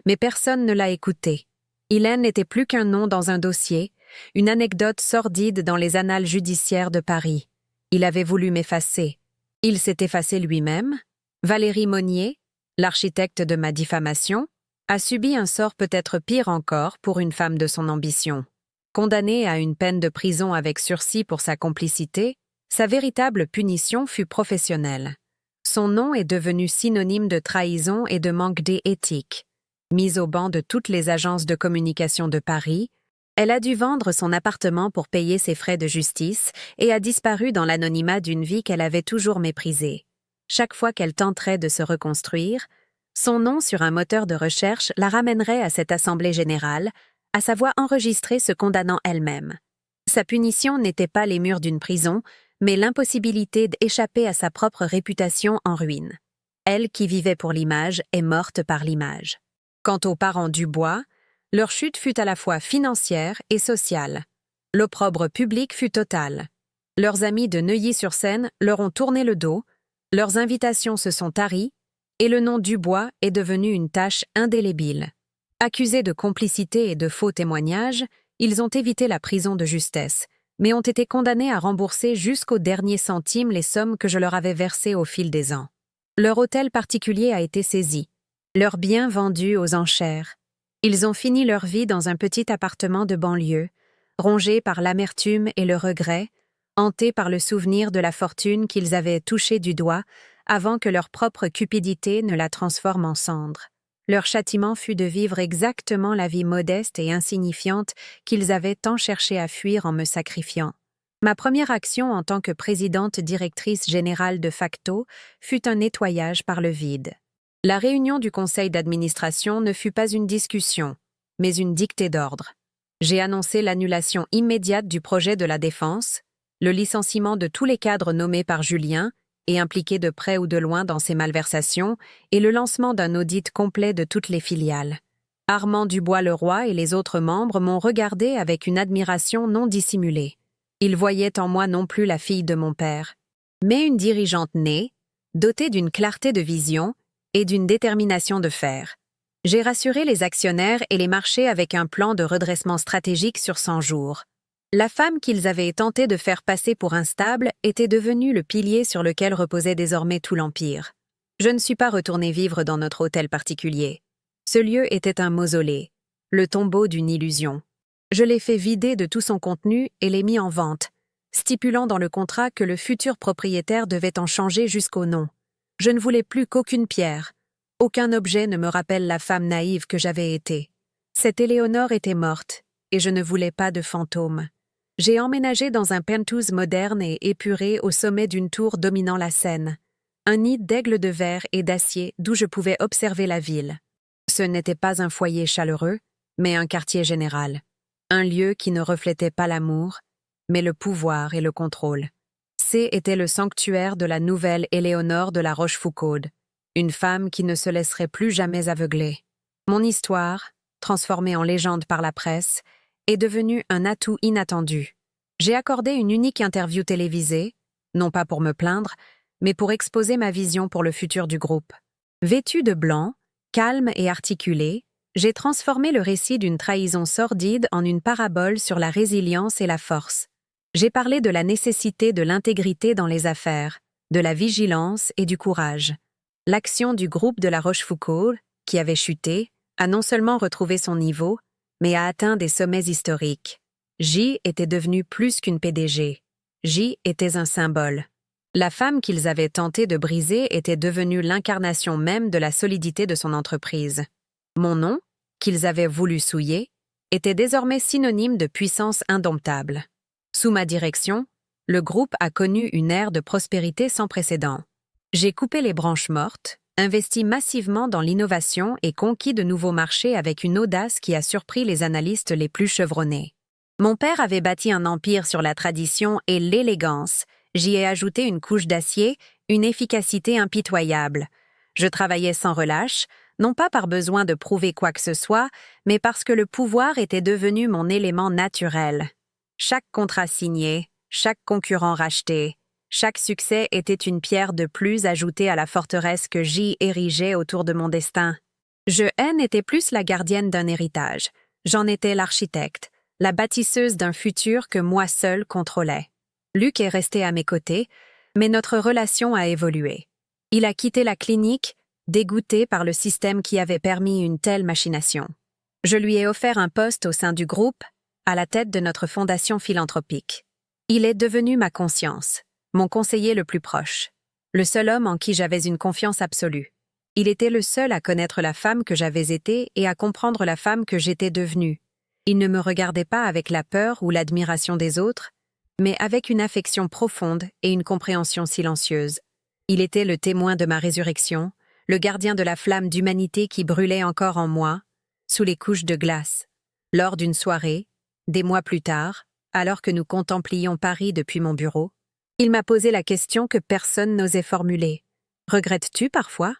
mais personne ne l'a écouté. Hélène n'était plus qu'un nom dans un dossier, une anecdote sordide dans les annales judiciaires de Paris. Il avait voulu m'effacer. Il s'est effacé lui-même. Valérie Monnier, l'architecte de ma diffamation, a subi un sort peut-être pire encore pour une femme de son ambition. Condamnée à une peine de prison avec sursis pour sa complicité, sa véritable punition fut professionnelle. Son nom est devenu synonyme de trahison et de manque d'éthique. Mise au ban de toutes les agences de communication de Paris, elle a dû vendre son appartement pour payer ses frais de justice et a disparu dans l'anonymat d'une vie qu'elle avait toujours méprisée. Chaque fois qu'elle tenterait de se reconstruire, son nom sur un moteur de recherche la ramènerait à cette assemblée générale, à sa voix enregistrée se condamnant elle-même. Sa punition n'était pas les murs d'une prison, mais l'impossibilité d'échapper à sa propre réputation en ruine. Elle qui vivait pour l'image est morte par l'image. Quant aux parents Dubois, leur chute fut à la fois financière et sociale. L'opprobre public fut total. Leurs amis de Neuilly-sur-Seine leur ont tourné le dos, leurs invitations se sont taries, et le nom Dubois est devenu une tache indélébile. Accusés de complicité et de faux témoignages, ils ont évité la prison de justesse, mais ont été condamnés à rembourser jusqu'au dernier centime les sommes que je leur avais versées au fil des ans. Leur hôtel particulier a été saisi, leurs biens vendus aux enchères. Ils ont fini leur vie dans un petit appartement de banlieue, rongés par l'amertume et le regret, hantés par le souvenir de la fortune qu'ils avaient touchée du doigt avant que leur propre cupidité ne la transforme en cendres. Leur châtiment fut de vivre exactement la vie modeste et insignifiante qu'ils avaient tant cherché à fuir en me sacrifiant. Ma première action en tant que présidente directrice générale de facto fut un nettoyage par le vide. La réunion du conseil d'administration ne fut pas une discussion, mais une dictée d'ordre. J'ai annoncé l'annulation immédiate du projet de la défense, le licenciement de tous les cadres nommés par Julien et impliqués de près ou de loin dans ces malversations, et le lancement d'un audit complet de toutes les filiales. Armand Dubois-Leroy et les autres membres m'ont regardé avec une admiration non dissimulée. Ils voyaient en moi non plus la fille de mon père, mais une dirigeante née, dotée d'une clarté de vision et d'une détermination de fer. J'ai rassuré les actionnaires et les marchés avec un plan de redressement stratégique sur 100 jours. La femme qu'ils avaient tenté de faire passer pour instable était devenue le pilier sur lequel reposait désormais tout l'Empire. Je ne suis pas retournée vivre dans notre hôtel particulier. Ce lieu était un mausolée, le tombeau d'une illusion. Je l'ai fait vider de tout son contenu et l'ai mis en vente, stipulant dans le contrat que le futur propriétaire devait en changer jusqu'au nom. Je ne voulais plus qu'aucune pierre. Aucun objet ne me rappelle la femme naïve que j'avais été. Cette Éléonore était morte, et je ne voulais pas de fantôme. J'ai emménagé dans un penthouse moderne et épuré au sommet d'une tour dominant la Seine. Un nid d'aigles de verre et d'acier d'où je pouvais observer la ville. Ce n'était pas un foyer chaleureux, mais un quartier général. Un lieu qui ne reflétait pas l'amour, mais le pouvoir et le contrôle. Était le sanctuaire de la nouvelle Éléonore de la Rochefoucauld, une femme qui ne se laisserait plus jamais aveugler. Mon histoire, transformée en légende par la presse, est devenue un atout inattendu. J'ai accordé une unique interview télévisée, non pas pour me plaindre, mais pour exposer ma vision pour le futur du groupe. Vêtue de blanc, calme et articulée, j'ai transformé le récit d'une trahison sordide en une parabole sur la résilience et la force. J'ai parlé de la nécessité de l'intégrité dans les affaires, de la vigilance et du courage. L'action du groupe de la Rochefoucauld, qui avait chuté, a non seulement retrouvé son niveau, mais a atteint des sommets historiques. J était devenue plus qu'une PDG. J était un symbole. La femme qu'ils avaient tenté de briser était devenue l'incarnation même de la solidité de son entreprise. Mon nom, qu'ils avaient voulu souiller, était désormais synonyme de puissance indomptable. Sous ma direction, le groupe a connu une ère de prospérité sans précédent. J'ai coupé les branches mortes, investi massivement dans l'innovation et conquis de nouveaux marchés avec une audace qui a surpris les analystes les plus chevronnés. Mon père avait bâti un empire sur la tradition et l'élégance. J'y ai ajouté une couche d'acier, une efficacité impitoyable. Je travaillais sans relâche, non pas par besoin de prouver quoi que ce soit, mais parce que le pouvoir était devenu mon élément naturel. Chaque contrat signé, chaque concurrent racheté, chaque succès était une pierre de plus ajoutée à la forteresse que j'y érigeais autour de mon destin. N'était plus la gardienne d'un héritage. J'en étais l'architecte, la bâtisseuse d'un futur que moi seule contrôlais. Luc est resté à mes côtés, mais notre relation a évolué. Il a quitté la clinique, dégoûté par le système qui avait permis une telle machination. Je lui ai offert un poste au sein du groupe, à la tête de notre fondation philanthropique. Il est devenu ma conscience, mon conseiller le plus proche, le seul homme en qui j'avais une confiance absolue. Il était le seul à connaître la femme que j'avais été et à comprendre la femme que j'étais devenue. Il ne me regardait pas avec la peur ou l'admiration des autres, mais avec une affection profonde et une compréhension silencieuse. Il était le témoin de ma résurrection, le gardien de la flamme d'humanité qui brûlait encore en moi, sous les couches de glace. Lors d'une soirée, des mois plus tard, alors que nous contemplions Paris depuis mon bureau, il m'a posé la question que personne n'osait formuler. « Regrettes-tu parfois ?»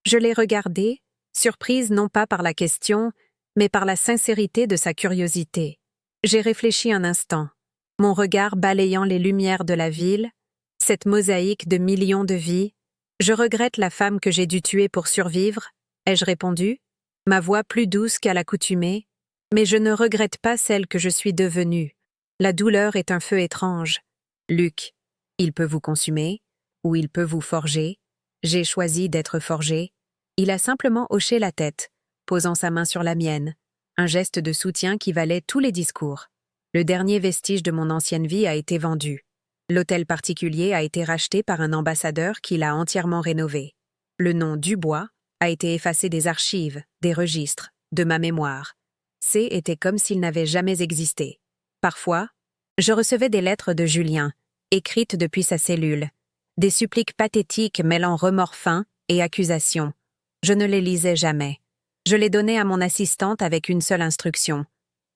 Je l'ai regardé, surprise non pas par la question, mais par la sincérité de sa curiosité. J'ai réfléchi un instant, mon regard balayant les lumières de la ville, cette mosaïque de millions de vies. « Je regrette la femme que j'ai dû tuer pour survivre, » ai-je répondu, ma voix plus douce qu'à l'accoutumée, mais je ne regrette pas celle que je suis devenue. La douleur est un feu étrange. Luc, il peut vous consumer, ou il peut vous forger. J'ai choisi d'être forgé. Il a simplement hoché la tête, posant sa main sur la mienne, un geste de soutien qui valait tous les discours. Le dernier vestige de mon ancienne vie a été vendu. L'hôtel particulier a été racheté par un ambassadeur qui l'a entièrement rénové. Le nom Dubois a été effacé des archives, des registres, de ma mémoire. Était comme s'il n'avait jamais existé. Parfois, je recevais des lettres de Julien, écrites depuis sa cellule, des suppliques pathétiques mêlant remords fins et accusations. Je ne les lisais jamais. Je les donnais à mon assistante avec une seule instruction.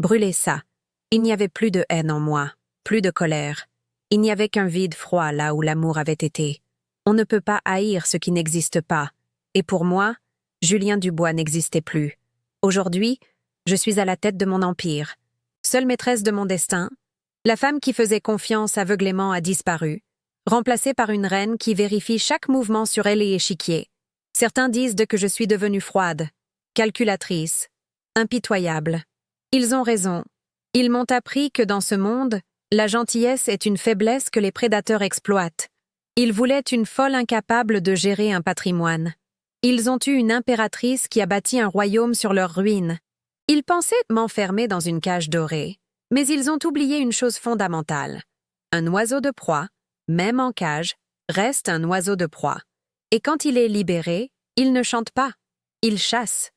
Brûlez ça. Il n'y avait plus de haine en moi, plus de colère. Il n'y avait qu'un vide froid là où l'amour avait été. On ne peut pas haïr ce qui n'existe pas. Et pour moi, Julien Dubois n'existait plus. Aujourd'hui, je suis à la tête de mon empire. Seule maîtresse de mon destin, la femme qui faisait confiance aveuglément a disparu, remplacée par une reine qui vérifie chaque mouvement sur elle et échiquier. Certains disent que je suis devenue froide, calculatrice, impitoyable. Ils ont raison. Ils m'ont appris que dans ce monde, la gentillesse est une faiblesse que les prédateurs exploitent. Ils voulaient une folle incapable de gérer un patrimoine. Ils ont eu une impératrice qui a bâti un royaume sur leurs ruines. Ils pensaient m'enfermer dans une cage dorée, mais ils ont oublié une chose fondamentale. Un oiseau de proie, même en cage, reste un oiseau de proie. Et quand il est libéré, il ne chante pas, il chasse.